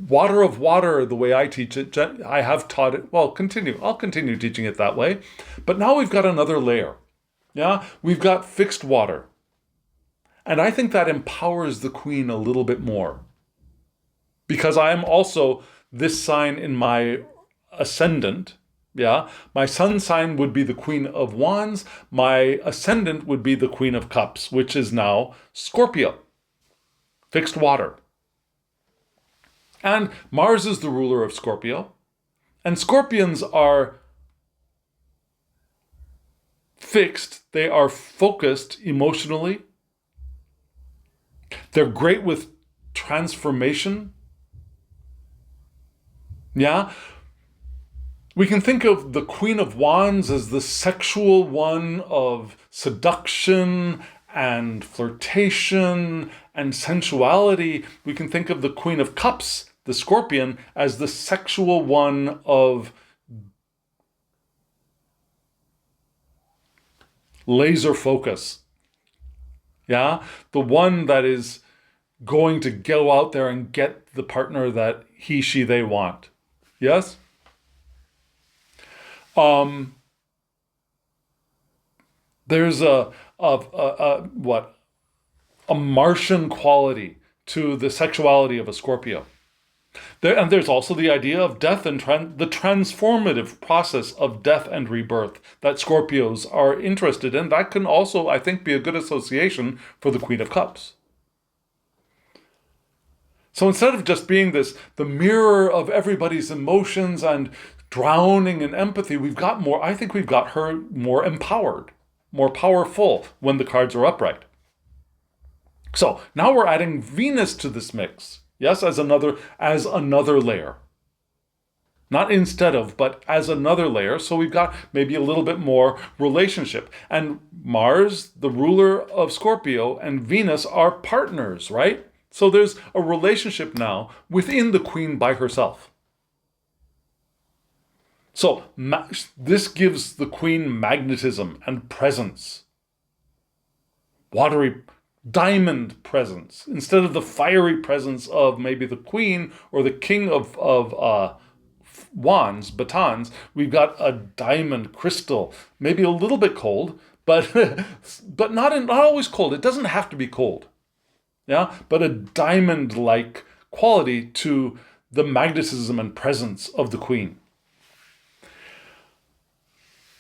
water of water, the way I teach it. I have taught it. Well, I'll continue teaching it that way. But now we've got another layer. Yeah? We've got fixed water. And I think that empowers the Queen a little bit more. Because I am also this sign in my ascendant. Yeah, my sun sign would be the Queen of Wands. My ascendant would be the Queen of Cups, which is now Scorpio. Fixed water. And Mars is the ruler of Scorpio. And Scorpions are fixed. They are focused emotionally. They're great with transformation. Yeah? We can think of the Queen of Wands as the sexual one of seduction and flirtation and sensuality. We can think of the Queen of Cups, the Scorpion, as the sexual one of laser focus. Yeah? The one that is going to go out there and get the partner that he, she, they want. Yes? There's a Martian quality to the sexuality of a Scorpio. And there's also the idea of death and the transformative process of death and rebirth that Scorpios are interested in. That can also, I think, be a good association for the Queen of Cups. So instead of just being the mirror of everybody's emotions and drowning in empathy, I think we've got her more empowered, more powerful when the cards are upright. So now we're adding Venus to this mix. Yes, as another layer. Not instead of, but as another layer. So we've got maybe a little bit more relationship. And Mars, the ruler of Scorpio, and Venus are partners, right? So there's a relationship now within the Queen by herself. So this gives the Queen magnetism and presence. Watery, diamond presence. Instead of the fiery presence of maybe the Queen or the King of wands, batons, we've got a diamond crystal, maybe a little bit cold, but but not always cold. It doesn't have to be cold. Yeah, but a diamond-like quality to the magnetism and presence of the Queen.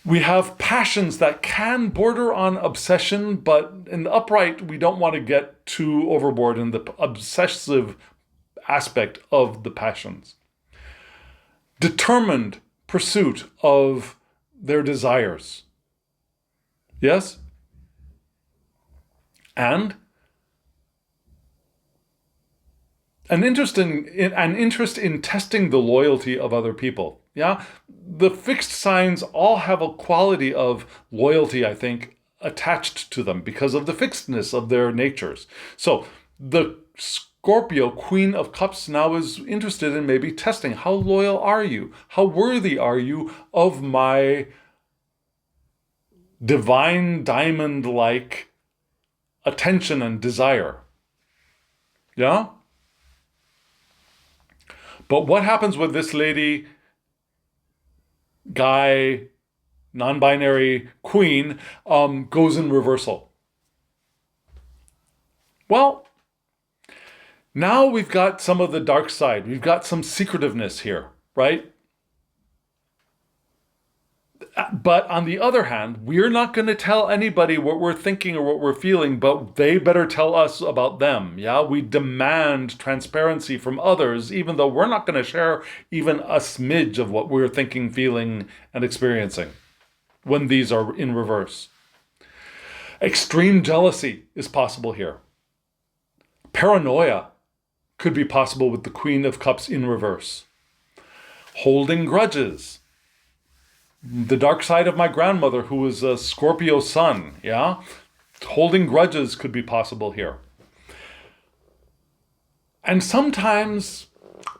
We have passions that can border on obsession, but in the upright, we don't want to get too overboard in the obsessive aspect of the passions. Determined pursuit of their desires. Yes? And an interest in testing the loyalty of other people. Yeah? The fixed signs all have a quality of loyalty, I think, attached to them because of the fixedness of their natures. So the Scorpio, Queen of Cups, now is interested in maybe testing. How loyal are you? How worthy are you of my divine diamond-like attention and desire? Yeah? But what happens with this lady, guy, non-binary queen, goes in reversal? Well, now we've got some of the dark side. We've got some secretiveness here, right? But on the other hand, we're not going to tell anybody what we're thinking or what we're feeling, but they better tell us about them. Yeah, we demand transparency from others, even though we're not going to share even a smidge of what we're thinking, feeling, and experiencing when these are in reverse. Extreme jealousy is possible here. Paranoia could be possible with the Queen of Cups in reverse. Holding grudges. The dark side of my grandmother, who was a Scorpio sun, yeah? Holding grudges could be possible here. And sometimes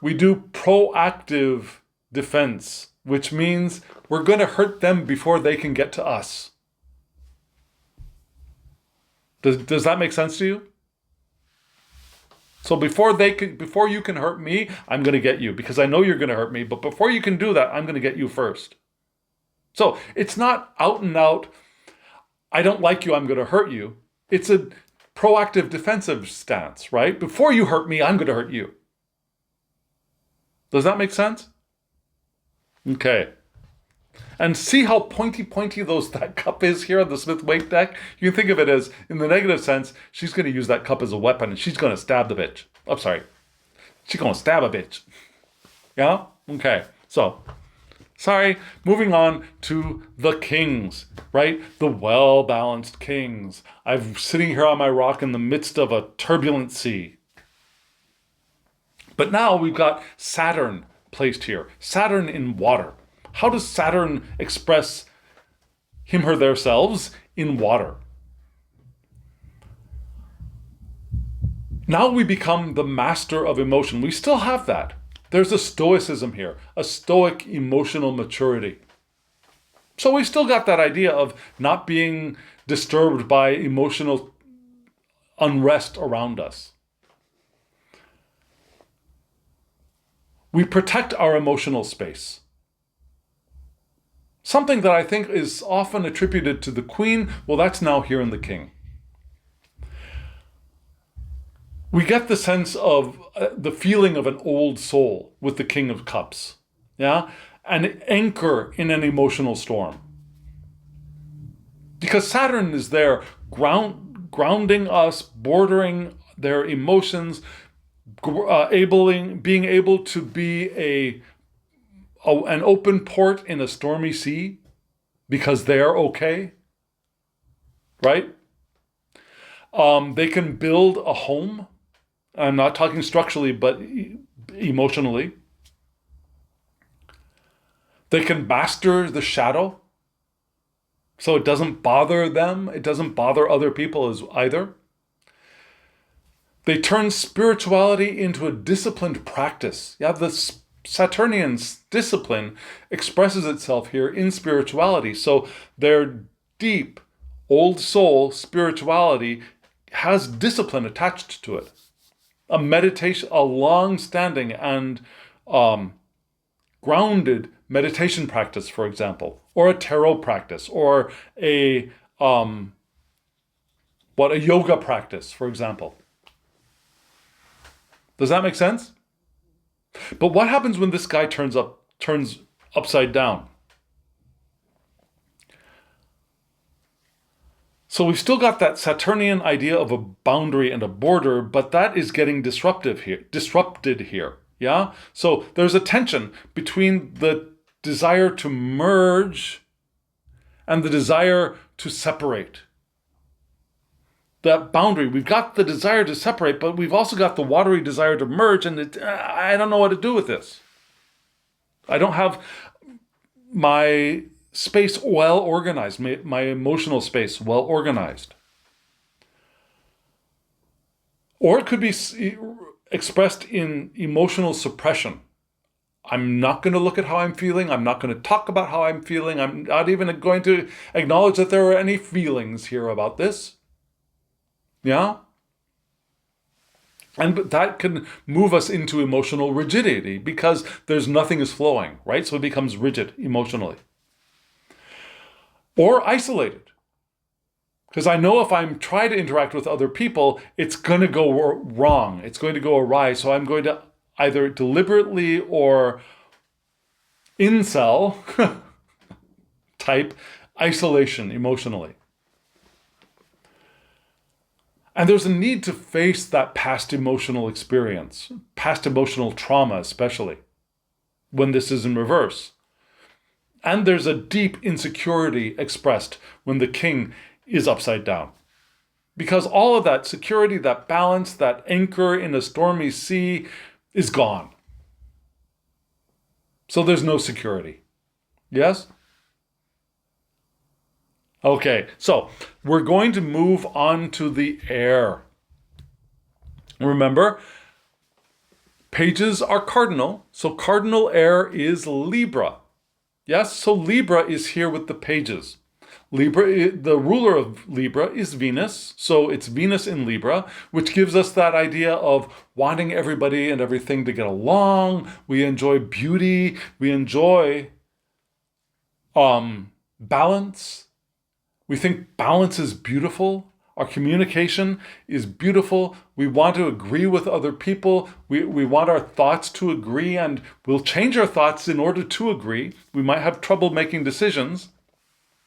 we do proactive defense, which means we're going to hurt them before they can get to us. Does that make sense to you? So before you can hurt me, I'm going to get you because I know you're going to hurt me. But before you can do that, I'm going to get you first. So it's not out and out, I don't like you, I'm going to hurt you. It's a proactive defensive stance, right? Before you hurt me, I'm going to hurt you. Does that make sense? Okay. And see how pointy that cup is here on the Smith-Waite deck? You can think of it as, in the negative sense, she's going to use that cup as a weapon and she's going to stab the bitch. I'm sorry. She's going to stab a bitch. Yeah? Okay. So, sorry. Moving on to the kings, right? The well-balanced kings. I'm sitting here on my rock in the midst of a turbulent sea. But now we've got Saturn placed here. Saturn in water. How does Saturn express him or theirselves? In water. Now we become the master of emotion. We still have that. There's a stoicism here, a stoic emotional maturity. So we still got that idea of not being disturbed by emotional unrest around us. We protect our emotional space. Something that I think is often attributed to the queen, well, that's now here in the king. We get the sense of the feeling of an old soul with the King of Cups. Yeah? An anchor in an emotional storm. Because Saturn is there grounding us, bordering their emotions, being able to be an open port in a stormy sea because they're okay, right? They can build a home. I'm not talking structurally, but emotionally. They can master the shadow, so it doesn't bother them. It doesn't bother other people as either. They turn spirituality into a disciplined practice. Yeah, the Saturnian discipline expresses itself here in spirituality. So their deep, old soul spirituality has discipline attached to it. A meditation, a long-standing and grounded meditation practice, for example, or a tarot practice, or a yoga practice, for example. Does that make sense? But what happens when this guy turns upside down? So we've still got that Saturnian idea of a boundary and a border, but that is getting disrupted here. Yeah? So there's a tension between the desire to merge and the desire to separate. That boundary, we've got the desire to separate, but we've also got the watery desire to merge, and I don't know what to do with this. I don't have my space well organized, my emotional space well organized. Or it could be expressed in emotional suppression. I'm not going to look at how I'm feeling. I'm not going to talk about how I'm feeling. I'm not even going to acknowledge that there are any feelings here about this. Yeah? And that can move us into emotional rigidity because nothing is flowing, right? So it becomes rigid emotionally. Or isolated. Because I know if I'm trying to interact with other people, it's going to go wrong. It's going to go awry. So I'm going to either deliberately or incel type isolation emotionally. And there's a need to face that past emotional experience, past emotional trauma especially, when this is in reverse. And there's a deep insecurity expressed when the king is upside down. Because all of that security, that balance, that anchor in a stormy sea is gone. So there's no security. Yes? Okay, so we're going to move on to the air. Remember, pages are cardinal, so cardinal air is Libra. Yes, so Libra is here with the pages. Libra, the ruler of Libra is Venus, so it's Venus in Libra, which gives us that idea of wanting everybody and everything to get along. We enjoy beauty. We enjoy balance. We think balance is beautiful. Our communication is beautiful. We want to agree with other people. We want our thoughts to agree, and we'll change our thoughts in order to agree. We might have trouble making decisions.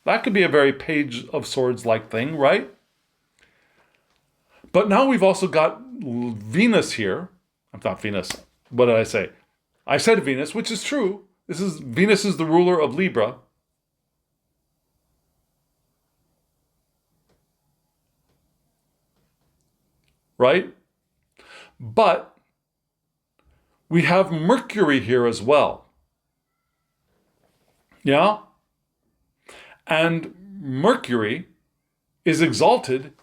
That could be a very Page of Swords-like thing, right? But now we've also got Venus here. I'm not Venus. What did I say? I said Venus, which is true. Venus is the ruler of Libra. Right? But we have Mercury here as well. Yeah? And Mercury is exalted.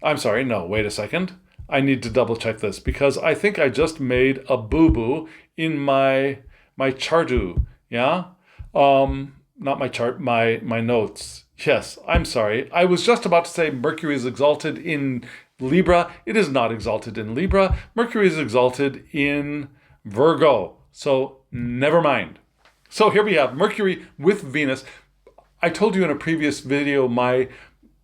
I'm sorry, no, wait a second. I need to double check this because I think I just made a boo-boo in my chartu. Yeah? Not my chart, my notes. Yes, I'm sorry. I was just about to say Mercury is exalted in Libra. It is not exalted in Libra. Mercury is exalted in Virgo. So never mind. So here we have Mercury with Venus. I told you in a previous video my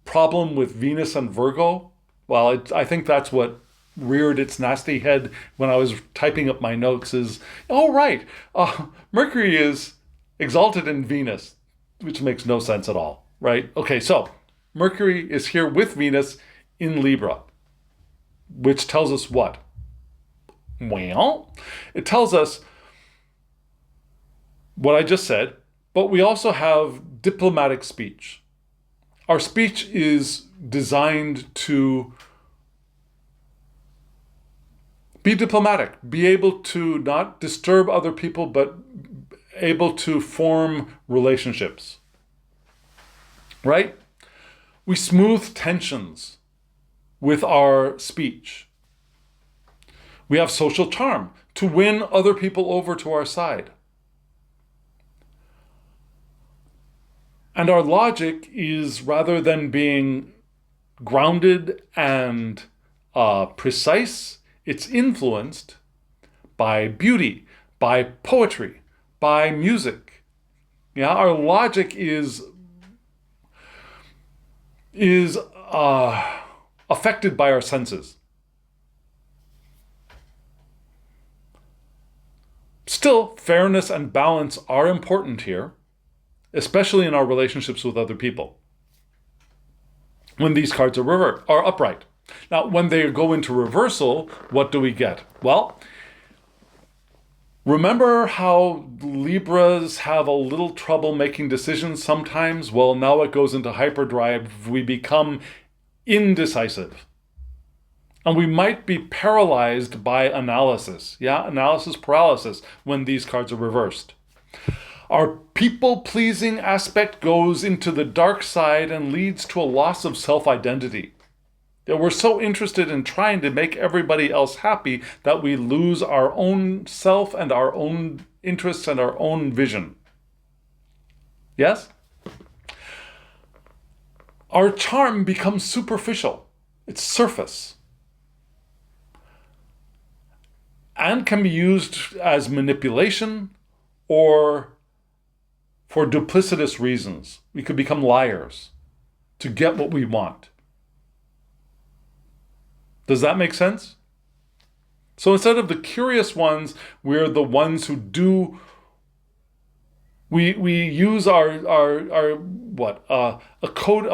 problem with Venus and Virgo. Well, I think that's what reared its nasty head when I was typing up my notes is, oh, right, Mercury is exalted in Venus, which makes no sense at all, right? Okay, so Mercury is here with Venus in Libra, which tells us what? Well, it tells us what I just said, but we also have diplomatic speech. Our speech is designed to be diplomatic, be able to not disturb other people, but able to form relationships, right? We smooth tensions with our speech. We have social charm to win other people over to our side. And our logic is, rather than being grounded and precise, it's influenced by beauty, by poetry, by music. Yeah, our logic is affected by our senses. Still, fairness and balance are important here, especially in our relationships with other people, when these cards are upright. Now, when they go into reversal, what do we get? Well, remember how Libras have a little trouble making decisions sometimes? Well, now it goes into hyperdrive. We become indecisive. And we might be paralyzed by analysis. Yeah, analysis paralysis when these cards are reversed. Our people-pleasing aspect goes into the dark side and leads to a loss of self-identity. That we're so interested in trying to make everybody else happy that we lose our own self and our own interests and our own vision. Yes? Our charm becomes superficial. It's surface. And can be used as manipulation or for duplicitous reasons. We could become liars to get what we want. Does that make sense? So instead of the curious ones, we're the ones who do. We use a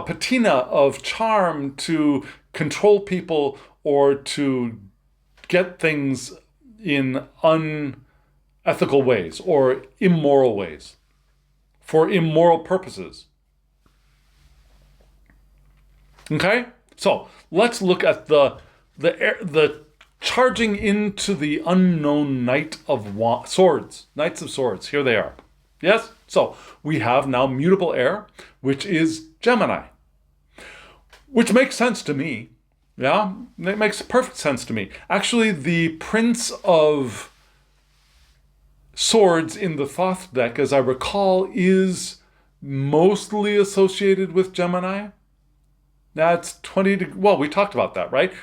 patina of charm to control people or to get things in unethical ways or immoral ways for immoral purposes. Okay, so let's look at the charging into the unknown Knights of Swords. Here they are. Yes? So we have now mutable air, which is Gemini. Which makes sense to me. Yeah? It makes perfect sense to me. Actually, the Prince of Swords in the Thoth deck, as I recall, is mostly associated with Gemini. That's 20 well, we talked about that, right?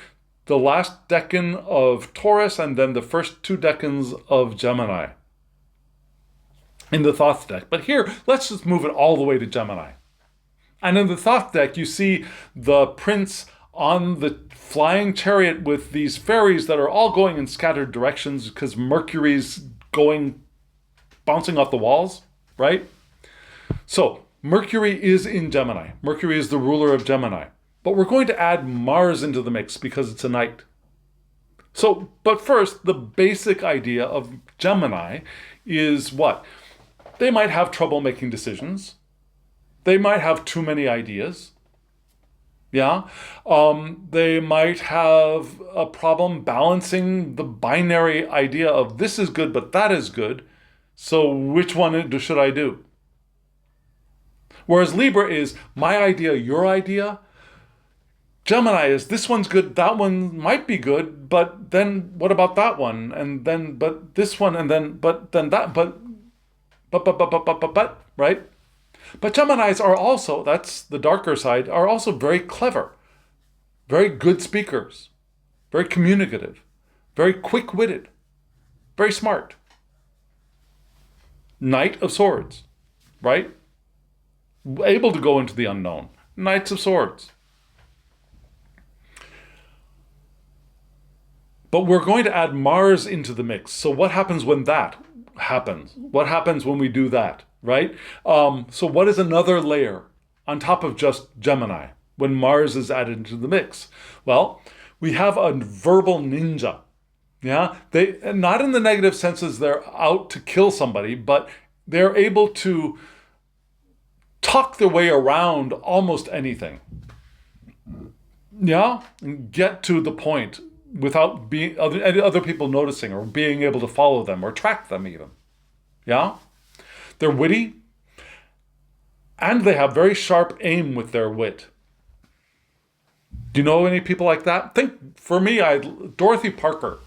The last decan of Taurus and then the first 2 decans of Gemini in the Thoth deck. But here, let's just move it all the way to Gemini. And in the Thoth deck, you see the prince on the flying chariot with these fairies that are all going in scattered directions because Mercury's bouncing off the walls, right? So Mercury is in Gemini. Mercury is the ruler of Gemini. But we're going to add Mars into the mix because it's a knight. So, but first, the basic idea of Gemini is what? They might have trouble making decisions. They might have too many ideas. Yeah. They might have a problem balancing the binary idea of this is good, but that is good. So which one should I do? Whereas Libra is my idea, your idea. Gemini is this one's good, that one might be good, but then what about that one? And then, but this one, and then, but then that, but, right? But Geminis are also, that's the darker side, are also very clever, very good speakers, very communicative, very quick-witted, very smart. Knight of Swords, right? Able to go into the unknown. Knights of Swords. But we're going to add Mars into the mix. So what happens when that happens? What happens when we do that, right? So what is another layer on top of just Gemini when Mars is added into the mix? Well, we have a verbal ninja. Yeah, they, not in the negative senses they're out to kill somebody, but they're able to talk their way around almost anything. Yeah, and get to the point without being other people noticing or being able to follow them or track them even. Yeah, they're witty, and they have very sharp aim with their wit. Do you know any people like that? Think for me, Dorothy Parker.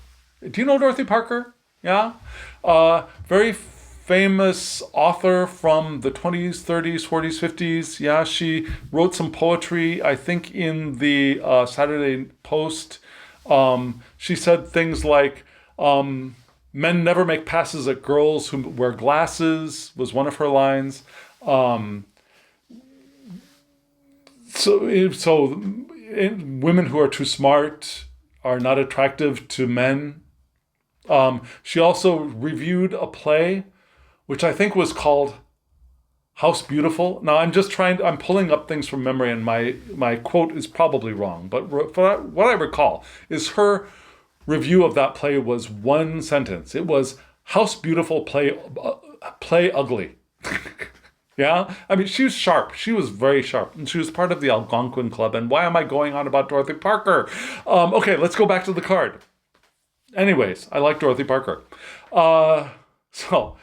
Do you know Dorothy Parker? Yeah, very famous author from the 20s, 30s, 40s, 50s. Yeah, she wrote some poetry, I think, in the Saturday Post. She said things like, men never make passes at girls who wear glasses, was one of her lines. So women who are too smart are not attractive to men. She also reviewed a play, which I think was called House Beautiful. Now I'm pulling up things from memory, and my quote is probably wrong, but what I recall is her review of that play was one sentence. It was House Beautiful, play ugly. Yeah, I mean, she was sharp. She was very sharp, and she was part of the Algonquin Club. And why am I going on about Dorothy Parker? Okay, let's go back to the card. Anyways, I like Dorothy Parker. So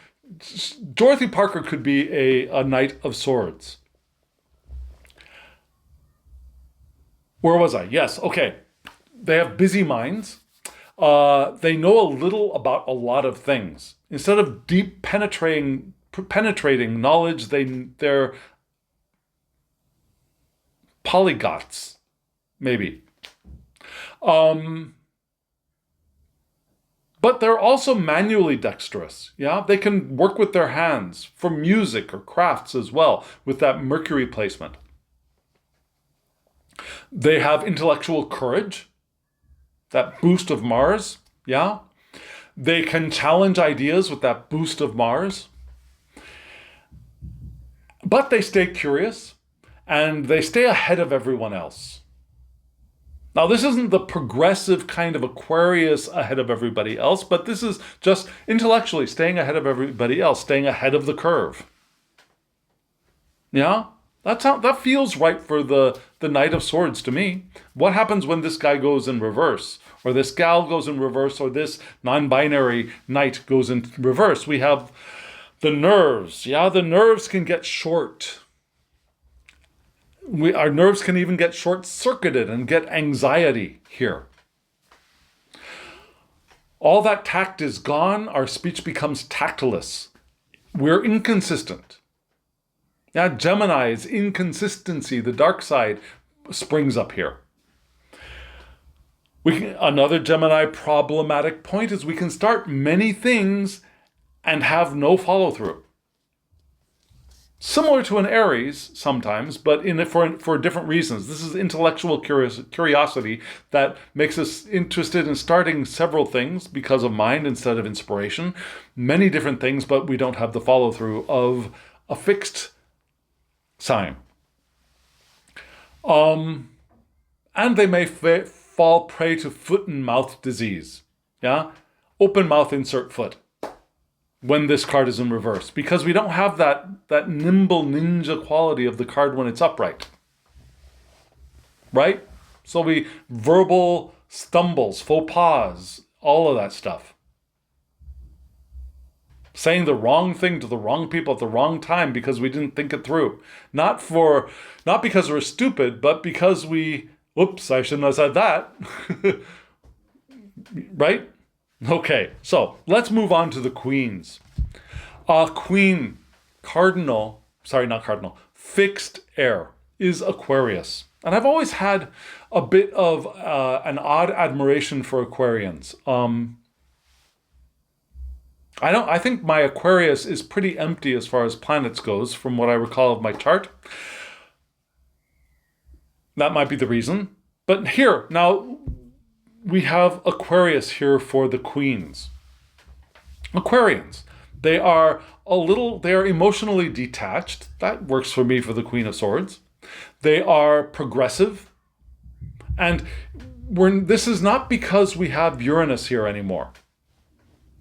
Dorothy Parker could be a Knight of Swords. Where was I? Yes, okay. They have busy minds. They know a little about a lot of things. Instead of deep penetrating knowledge, they're polyglots, maybe. But they're also manually dexterous. Yeah, they can work with their hands for music or crafts as well with that Mercury placement. They have intellectual courage, that boost of Mars. Yeah, they can challenge ideas with that boost of Mars. But they stay curious and they stay ahead of everyone else. Now, this isn't the progressive kind of Aquarius ahead of everybody else, but this is just intellectually staying ahead of everybody else, staying ahead of the curve. Yeah? That feels right for the Knight of Swords to me. What happens when this guy goes in reverse, or this gal goes in reverse, or this non-binary knight goes in reverse? We have the nerves. Yeah, the nerves can get short. Our nerves can even get short-circuited and get anxiety here. All that tact is gone. Our speech becomes tactless. We're inconsistent. Yeah, Gemini is inconsistency. The dark side springs up here. Another Gemini problematic point is we can start many things and have no follow-through. Similar to an Aries sometimes, but for different reasons. This is intellectual curiosity that makes us interested in starting several things because of mind instead of inspiration. Many different things, but we don't have the follow-through of a fixed sign. And they may fall prey to foot and mouth disease. Yeah? Open mouth, insert foot. When this card is in reverse, because we don't have that nimble ninja quality of the card when it's upright. Right? So we verbal stumbles, faux pas, all of that stuff. Saying the wrong thing to the wrong people at the wrong time because we didn't think it through. Not because we're stupid, but because oops, I shouldn't have said that. Right? Okay, so let's move on to the queens. Queen, fixed air is Aquarius. And I've always had a bit of an odd admiration for Aquarians. I think my Aquarius is pretty empty as far as planets goes, from what I recall of my chart. That might be the reason. But here, now, we have Aquarius here for the queens. Aquarians. They are emotionally detached. That works for me for the Queen of Swords. They are progressive. And this is not because we have Uranus here anymore.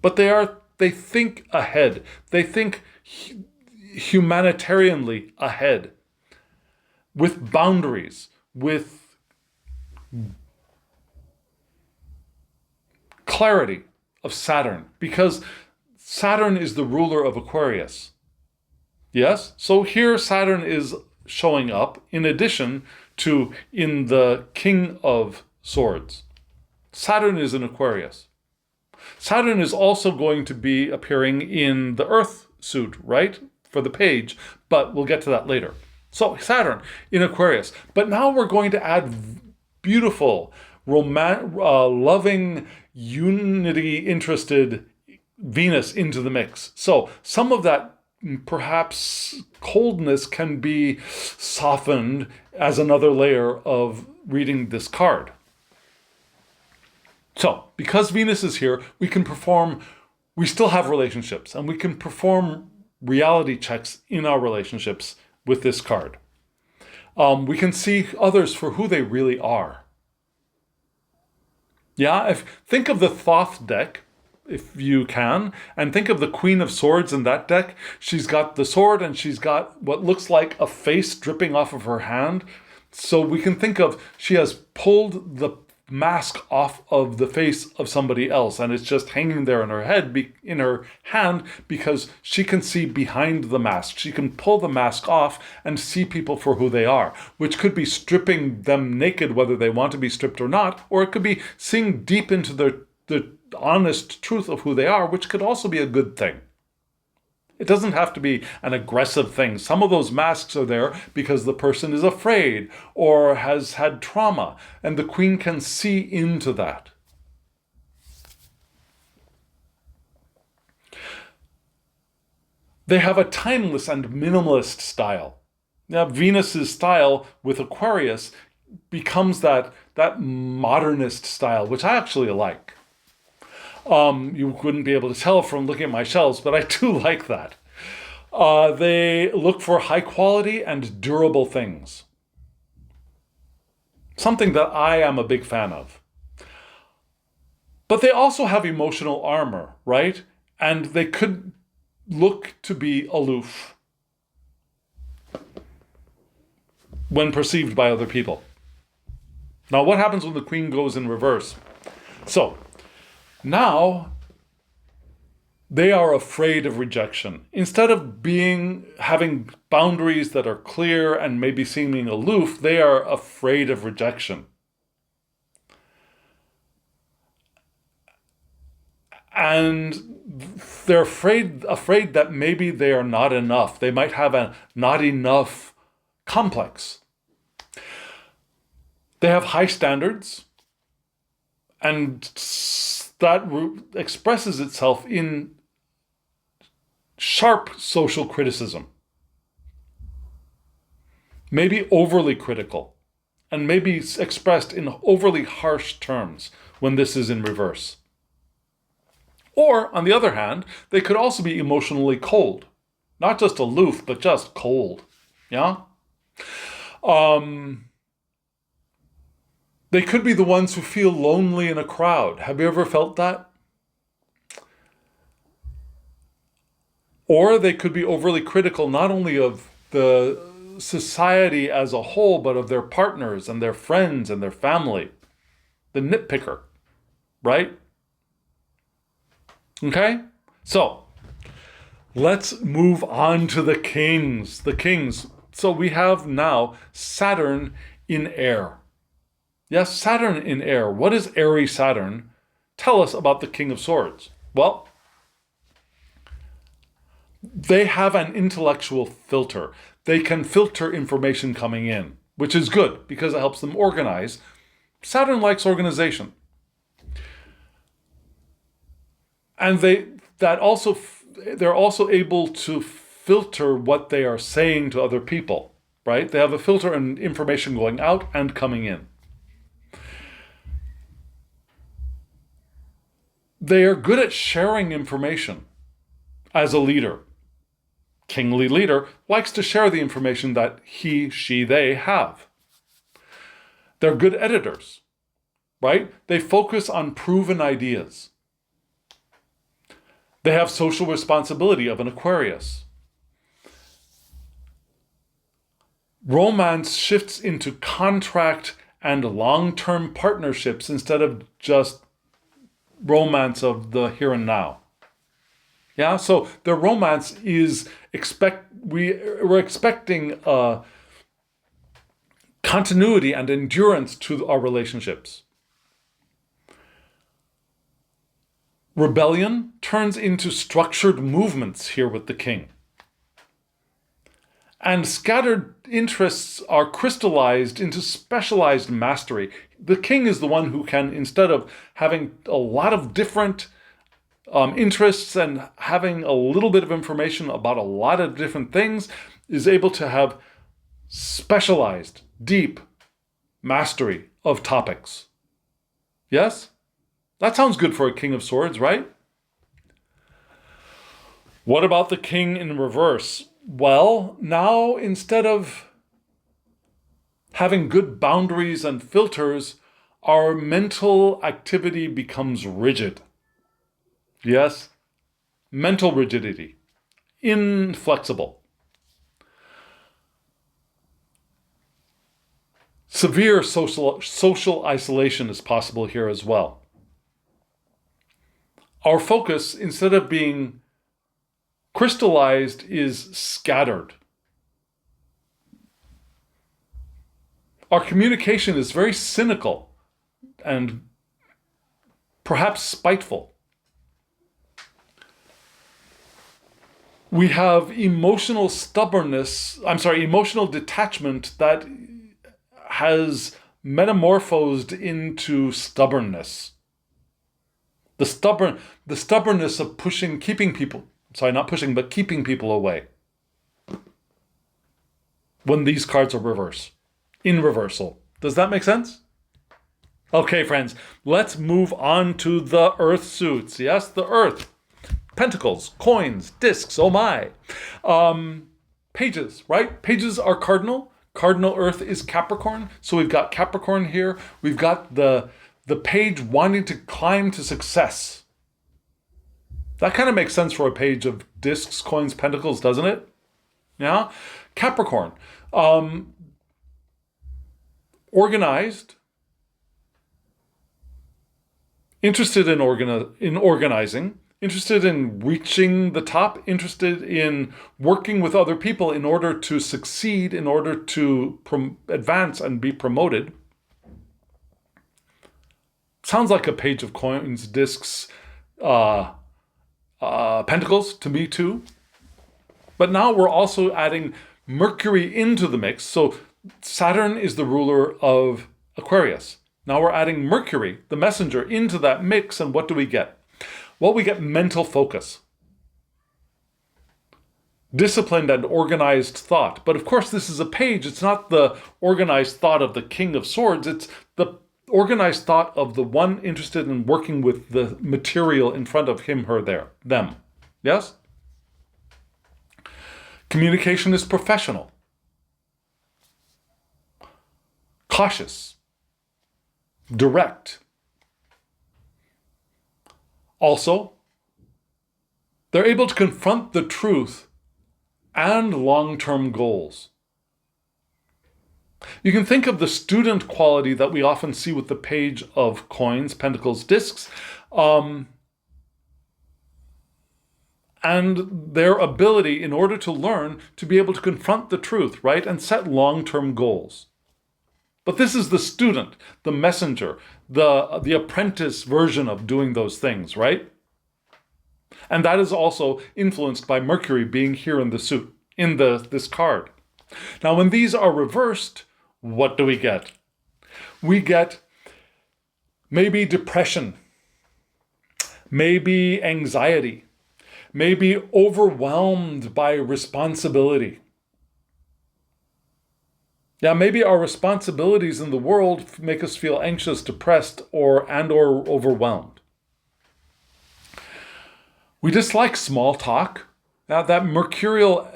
But they think ahead. They think humanitarianly ahead. With boundaries, with clarity of Saturn. Because Saturn is the ruler of Aquarius. Yes? So here Saturn is showing up in addition to in the King of Swords. Saturn is in Aquarius. Saturn is also going to be appearing in the Earth suit, right? For the page, but we'll get to that later. So Saturn in Aquarius. But now we're going to add beautiful, loving, unity-interested Venus into the mix. So some of that perhaps coldness can be softened as another layer of reading this card. So because Venus is here, we still have relationships, and we can perform reality checks in our relationships with this card. We can see others for who they really are. Yeah, think of the Thoth deck, if you can, and think of the Queen of Swords in that deck. She's got the sword and she's got what looks like a face dripping off of her hand. So we can think of, she has pulled the mask off of the face of somebody else, and it's just hanging there in her head, in her hand, because she can see behind the mask. She can pull the mask off and see people for who they are, which could be stripping them naked, whether they want to be stripped or not, or it could be seeing deep into the honest truth of who they are, which could also be a good thing. It doesn't have to be an aggressive thing. Some of those masks are there because the person is afraid or has had trauma, and the Queen can see into that. They have a timeless and minimalist style. Now, Venus's style with Aquarius becomes that modernist style, which I actually like. You wouldn't be able to tell from looking at my shelves, but I do like that. They look for high quality and durable things. Something that I am a big fan of. But they also have emotional armor, right? And they could look to be aloof when perceived by other people. Now, what happens when the Queen goes in reverse? So, now, they are afraid of rejection. Instead of having boundaries that are clear and maybe seeming aloof, they are afraid of rejection. And they're afraid that maybe they are not enough. They might have a not enough complex. They have high standards, and that expresses itself in sharp social criticism. Maybe overly critical, and maybe expressed in overly harsh terms when this is in reverse. Or, on the other hand, they could also be emotionally cold. Not just aloof, but just cold. Yeah? They could be the ones who feel lonely in a crowd. Have you ever felt that? Or they could be overly critical not only of the society as a whole, but of their partners and their friends and their family. The nitpicker, right? Okay? So, let's move on to the kings. The kings. So we have now Saturn in air. Yes, Saturn in air. What does airy Saturn tell us about the King of Swords? Well, they have an intellectual filter. They can filter information coming in, which is good because it helps them organize. Saturn likes organization. And they're also able to filter what they are saying to other people, right? They have a filter and information going out and coming in. They are good at sharing information as a leader. Kingly leader likes to share the information that he, she, they have. They're good editors, right? They focus on proven ideas. They have social responsibility of an Aquarius. Romance shifts into contract and long-term partnerships instead of just romance of the here and now. Yeah, so the romance is we're expecting continuity and endurance to our relationships. Rebellion turns into structured movements here with the king. And scattered interests are crystallized into specialized mastery. The king is the one who can, instead of having a lot of different interests and having a little bit of information about a lot of different things, is able to have specialized, deep mastery of topics. Yes? That sounds good for a King of Swords, right? What about the king in reverse? Well, now instead of having good boundaries and filters, our mental activity becomes rigid. Yes? Mental rigidity. Inflexible. Severe social isolation is possible here as well. Our focus, instead of being crystallized, is scattered. Our communication is very cynical and perhaps spiteful. We have emotional detachment that has metamorphosed into stubbornness. The stubbornness of keeping people away. When these cards are in reversal. Does that make sense? Okay, friends, let's move on to the earth suits. Yes, the earth. Pentacles, coins, discs, oh my. Pages, right? Pages are cardinal. Cardinal earth is Capricorn. So we've got Capricorn here. We've got the page wanting to climb to success. That kind of makes sense for a page of discs, coins, pentacles, doesn't it? Yeah? Capricorn. Organized. Interested in organizing. Interested in reaching the top. Interested in working with other people in order to succeed, in order to advance and be promoted. Sounds like a page of coins, discs, pentacles to me too. But now we're also adding Mercury into the mix. So Saturn is the ruler of Aquarius. Now we're adding Mercury, the messenger, into that mix. And what do we get? Well, we get mental focus. Disciplined and organized thought. But of course, this is a page. It's not the organized thought of the King of Swords. It's the organized thought of the one interested in working with the material in front of him, her, them. Yes? Communication is professional. Cautious. Direct. Also, they're able to confront the truth and long-term goals. You can think of the student quality that we often see with the page of coins, pentacles, discs, and their ability, in order to learn, to be able to confront the truth, right, and set long-term goals. But this is the student, the messenger, the apprentice version of doing those things, right? And that is also influenced by Mercury being here in the suit, in this card. Now, when these are reversed, what do we get? We get maybe depression, maybe anxiety, maybe overwhelmed by responsibility. Yeah, maybe our responsibilities in the world make us feel anxious, depressed, or overwhelmed. We dislike small talk. Now, that mercurial,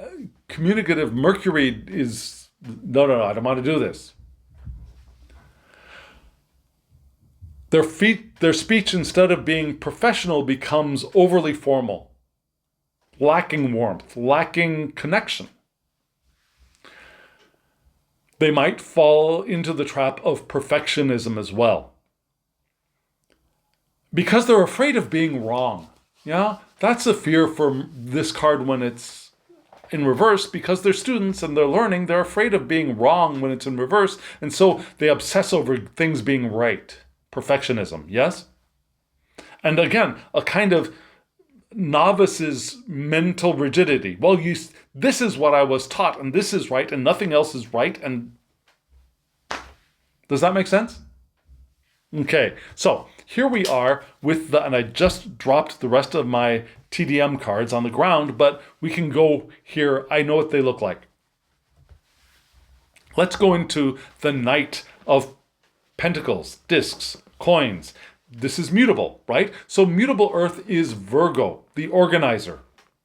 communicative Mercury is, no, I don't want to do this. Their speech, instead of being professional, becomes overly formal, lacking warmth, lacking connection. They might fall into the trap of perfectionism as well, because they're afraid of being wrong. Yeah, that's a fear for this card when it's in reverse, because they're students and they're learning. They're afraid of being wrong when it's in reverse, and so they obsess over things being right. Perfectionism, yes? And again, a kind of novice's mental rigidity. Well, this is what I was taught, and this is right, and nothing else is right. And does that make sense? Okay, so here we are with and I just dropped the rest of my TDM cards on the ground, but we can go here. I know what they look like. Let's go into the Knight of Pentacles, discs, coins. This is mutable, right? So mutable earth is Virgo, the organizer.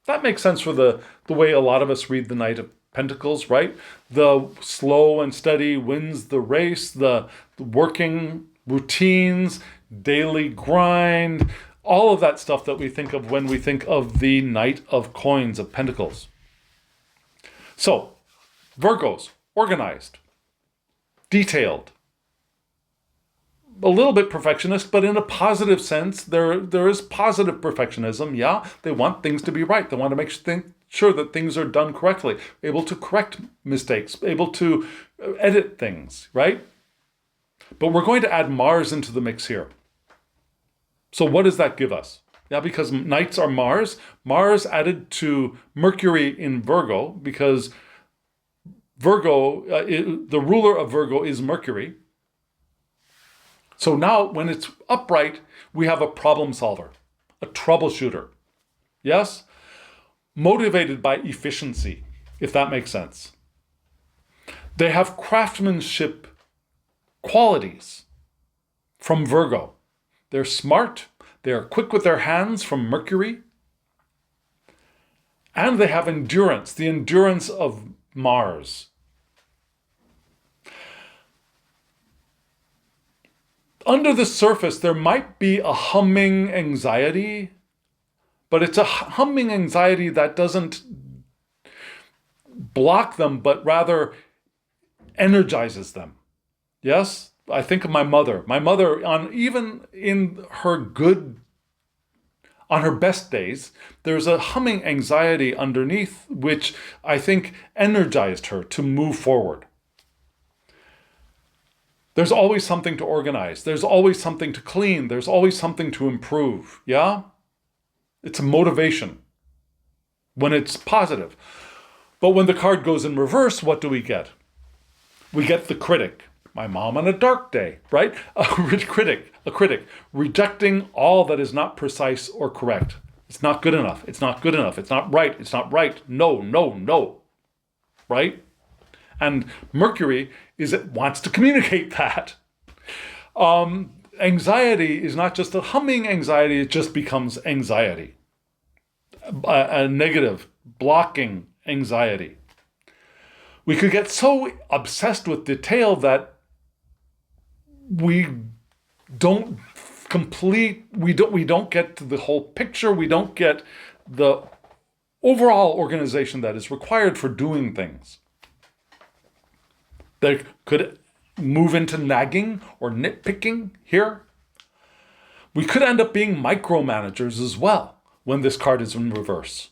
That makes sense for the way a lot of us read the Knight of Pentacles, right? The slow and steady wins the race, the working routines, daily grind, all of that stuff that we think of when we think of the Knight of Coins, of Pentacles. So, Virgos, organized, detailed, a little bit perfectionist, but in a positive sense. There is positive perfectionism. Yeah, they want things to be right. They want to make sure that things are done correctly, able to correct mistakes, able to edit things, right? But we're going to add Mars into the mix here. So what does that give us? Yeah, because Knights are Mars. Mars added to Mercury in Virgo, because Virgo, the ruler of Virgo is Mercury. So now when it's upright, we have a problem solver, a troubleshooter. Yes? Motivated by efficiency, if that makes sense. They have craftsmanship qualities from Virgo. They're smart, they are quick with their hands from Mercury, and they have endurance, the endurance of Mars. Under the surface, there might be a humming anxiety, but it's a humming anxiety that doesn't block them, but rather energizes them. Yes? I think of my mother. My mother, even in her on her best days, there's a humming anxiety underneath, which I think energized her to move forward. There's always something to organize. There's always something to clean. There's always something to improve. Yeah? It's a motivation when it's positive. But when the card goes in reverse, what do we get? We get the critic. My mom on a dark day, right? A critic, rejecting all that is not precise or correct. It's not good enough. It's not good enough. It's not right. It's not right. No. Right? And Mercury wants to communicate that. Anxiety is not just a humming anxiety, it just becomes anxiety. A negative, blocking anxiety. We could get so obsessed with detail that we don't get to the whole picture, we don't get the overall organization that is required for doing things. They could move into nagging or nitpicking here. We could end up being micromanagers as well when this card is in reverse.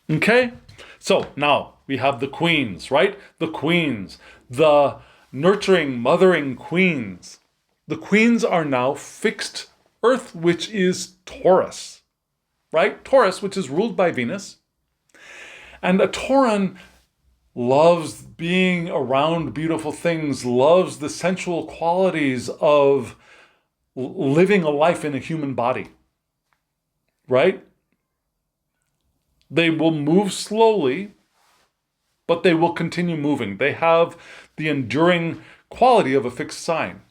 Okay? So now we have the queens, right? The queens, the nurturing, mothering queens. The queens are now fixed earth, which is Taurus, right? Taurus, which is ruled by Venus. And a Tauran loves being around beautiful things, loves the sensual qualities of living a life in a human body, right? They will move slowly, but they will continue moving. They have the enduring quality of a fixed sign.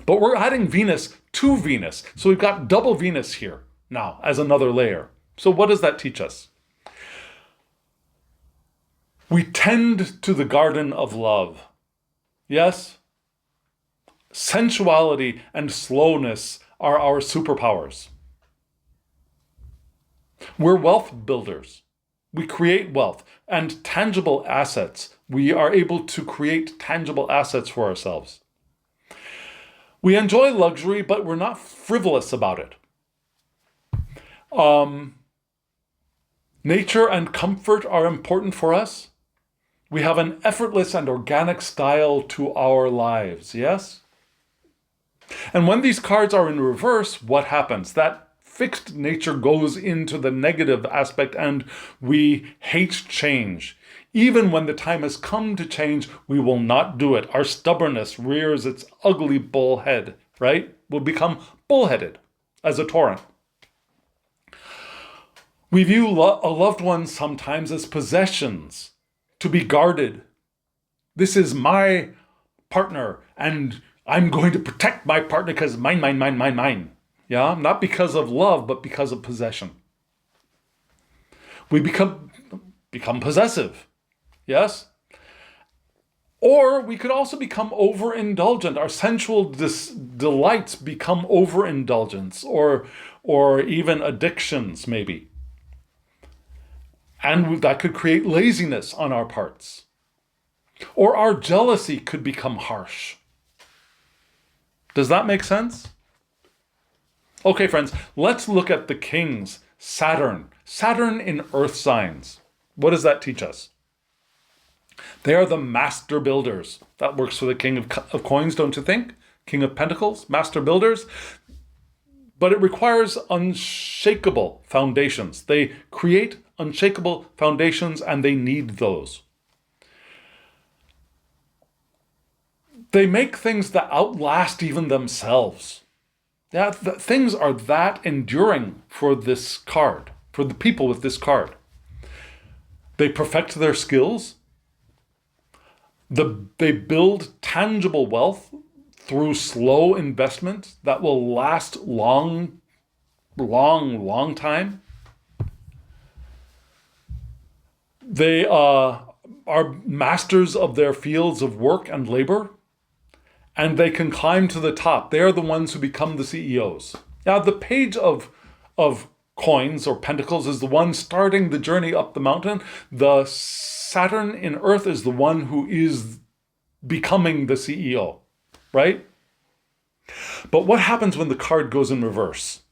But we're adding Venus to Venus. So we've got double Venus here now as another layer. So what does that teach us? We tend to the garden of love. Yes? Sensuality and slowness are our superpowers. We're wealth builders. We create wealth and tangible assets. We are able to create tangible assets for ourselves. We enjoy luxury, but we're not frivolous about it. Nature and comfort are important for us. We have an effortless and organic style to our lives, yes? And when these cards are in reverse, what happens? That fixed nature goes into the negative aspect and we hate change. Even when the time has come to change, we will not do it. Our stubbornness rears its ugly bull head, right? We'll become bullheaded as a Tauran. We view a loved one sometimes as possessions to be guarded. This is my partner and I'm going to protect my partner because mine, mine, mine, mine, mine. Yeah, not because of love, but because of possession. We become possessive. Yes? Or we could also become overindulgent. Our sensual delights become overindulgence or even addictions, maybe. And that could create laziness on our parts. Or our jealousy could become harsh. Does that make sense? Okay, friends, let's look at the kings, Saturn. Saturn in earth signs. What does that teach us? They are the master builders. That works for the king of coins, don't you think? King of pentacles, master builders. But it requires unshakable foundations. They create unshakable foundations and they need those. They make things that outlast even themselves. Yeah, things are that enduring for this card, for the people with this card. They perfect their skills. They build tangible wealth through slow investment that will last long time. They are masters of their fields of work and labor, and they can climb to the top. They are the ones who become the CEOs. Now, the page of coins or pentacles is the one starting the journey up the mountain. The Saturn in Earth is the one who is becoming the CEO, right? But what happens when the card goes in reverse?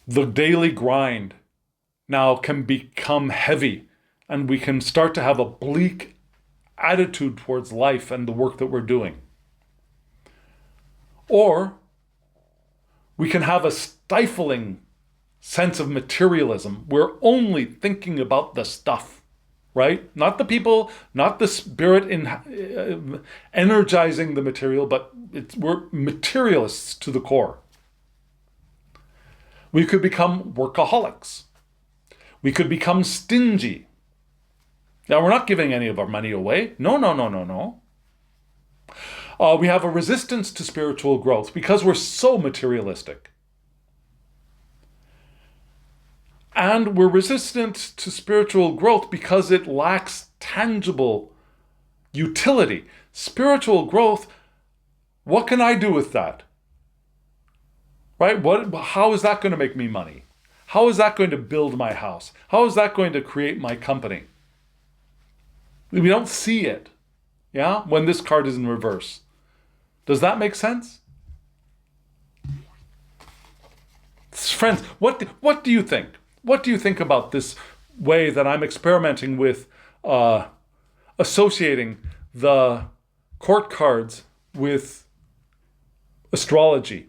The daily grind now can become heavy, and we can start to have a bleak attitude towards life and the work that we're doing. Or we can have a stifling sense of materialism. We're only thinking about the stuff, right? Not the people, not the spirit in energizing the material, but we're materialists to the core. We could become workaholics. We could become stingy. Now, we're not giving any of our money away. No. We have a resistance to spiritual growth because we're so materialistic. And we're resistant to spiritual growth because it lacks tangible utility. Spiritual growth, what can I do with that? Right? How is that going to make me money? How is that going to build my house? How is that going to create my company? We don't see it, yeah, when this card is in reverse. Does that make sense? Friends, what do you think? What do you think about this way that I'm experimenting with associating the court cards with astrology?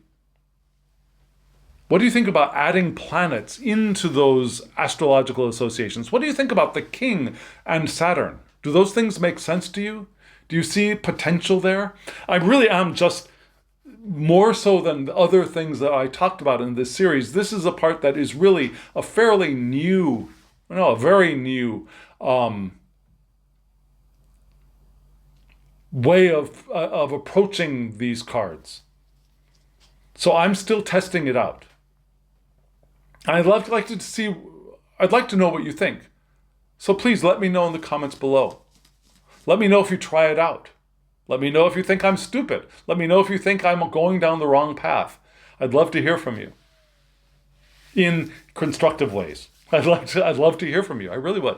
What do you think about adding planets into those astrological associations? What do you think about the king and Saturn? Do those things make sense to you? Do you see potential there? I really am just more so than the other things that I talked about in this series. This is a part that is really a fairly new, a very new way of approaching these cards. So I'm still testing it out. And I'd like to know what you think. So please let me know in the comments below. Let me know if you try it out. Let me know if you think I'm stupid. Let me know if you think I'm going down the wrong path. I'd love to hear from you in constructive ways. I'd love to hear from you. I really would.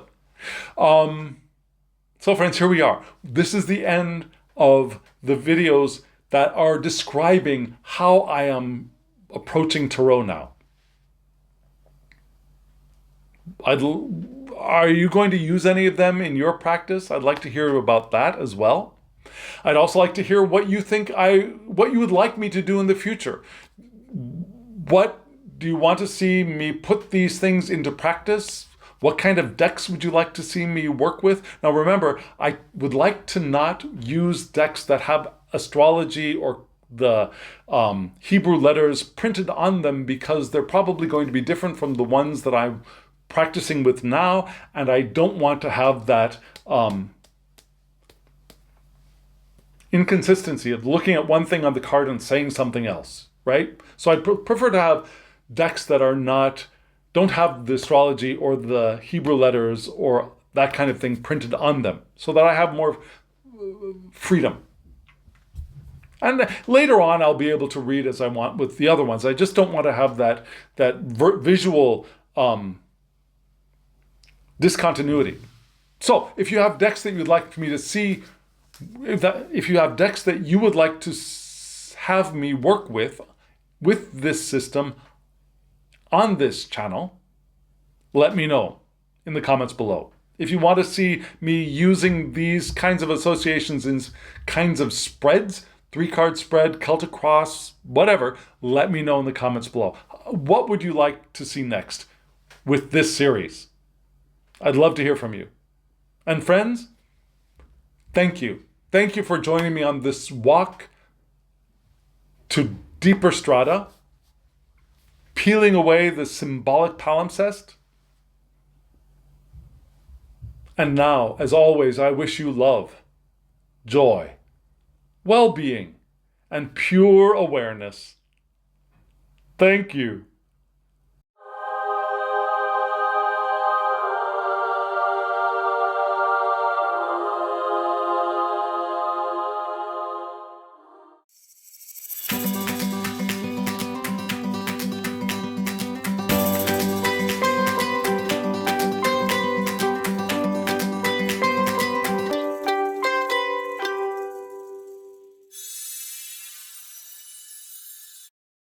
So friends, here we are. This is the end of the videos that are describing how I am approaching Tarot now. Are you going to use any of them in your practice? I'd like to hear about that as well. I'd also like to hear what you think what you would like me to do in the future. What do you want to see me put these things into practice? What kind of decks would you like to see me work with? Now remember, I would like to not use decks that have astrology or the Hebrew letters printed on them, because they're probably going to be different from the ones that I'm practicing with now, and I don't want to have that inconsistency of looking at one thing on the card and saying something else, right? So I prefer to have decks that don't have the astrology or the Hebrew letters or that kind of thing printed on them, so that I have more freedom. And later on, I'll be able to read as I want with the other ones. I just don't want to have that visual discontinuity. So if you have decks that you'd like me to see, if you have decks that you would like to have me work with this system on this channel, let me know in the comments below. If you want to see me using these kinds of associations in kinds of spreads, 3-card spread, Celtic cross, whatever, let me know in the comments below. What would you like to see next with this series? I'd love to hear from you. And friends, thank you. Thank you for joining me on this walk to deeper strata, peeling away the symbolic palimpsest. And now, as always, I wish you love, joy, well-being, and pure awareness. Thank you.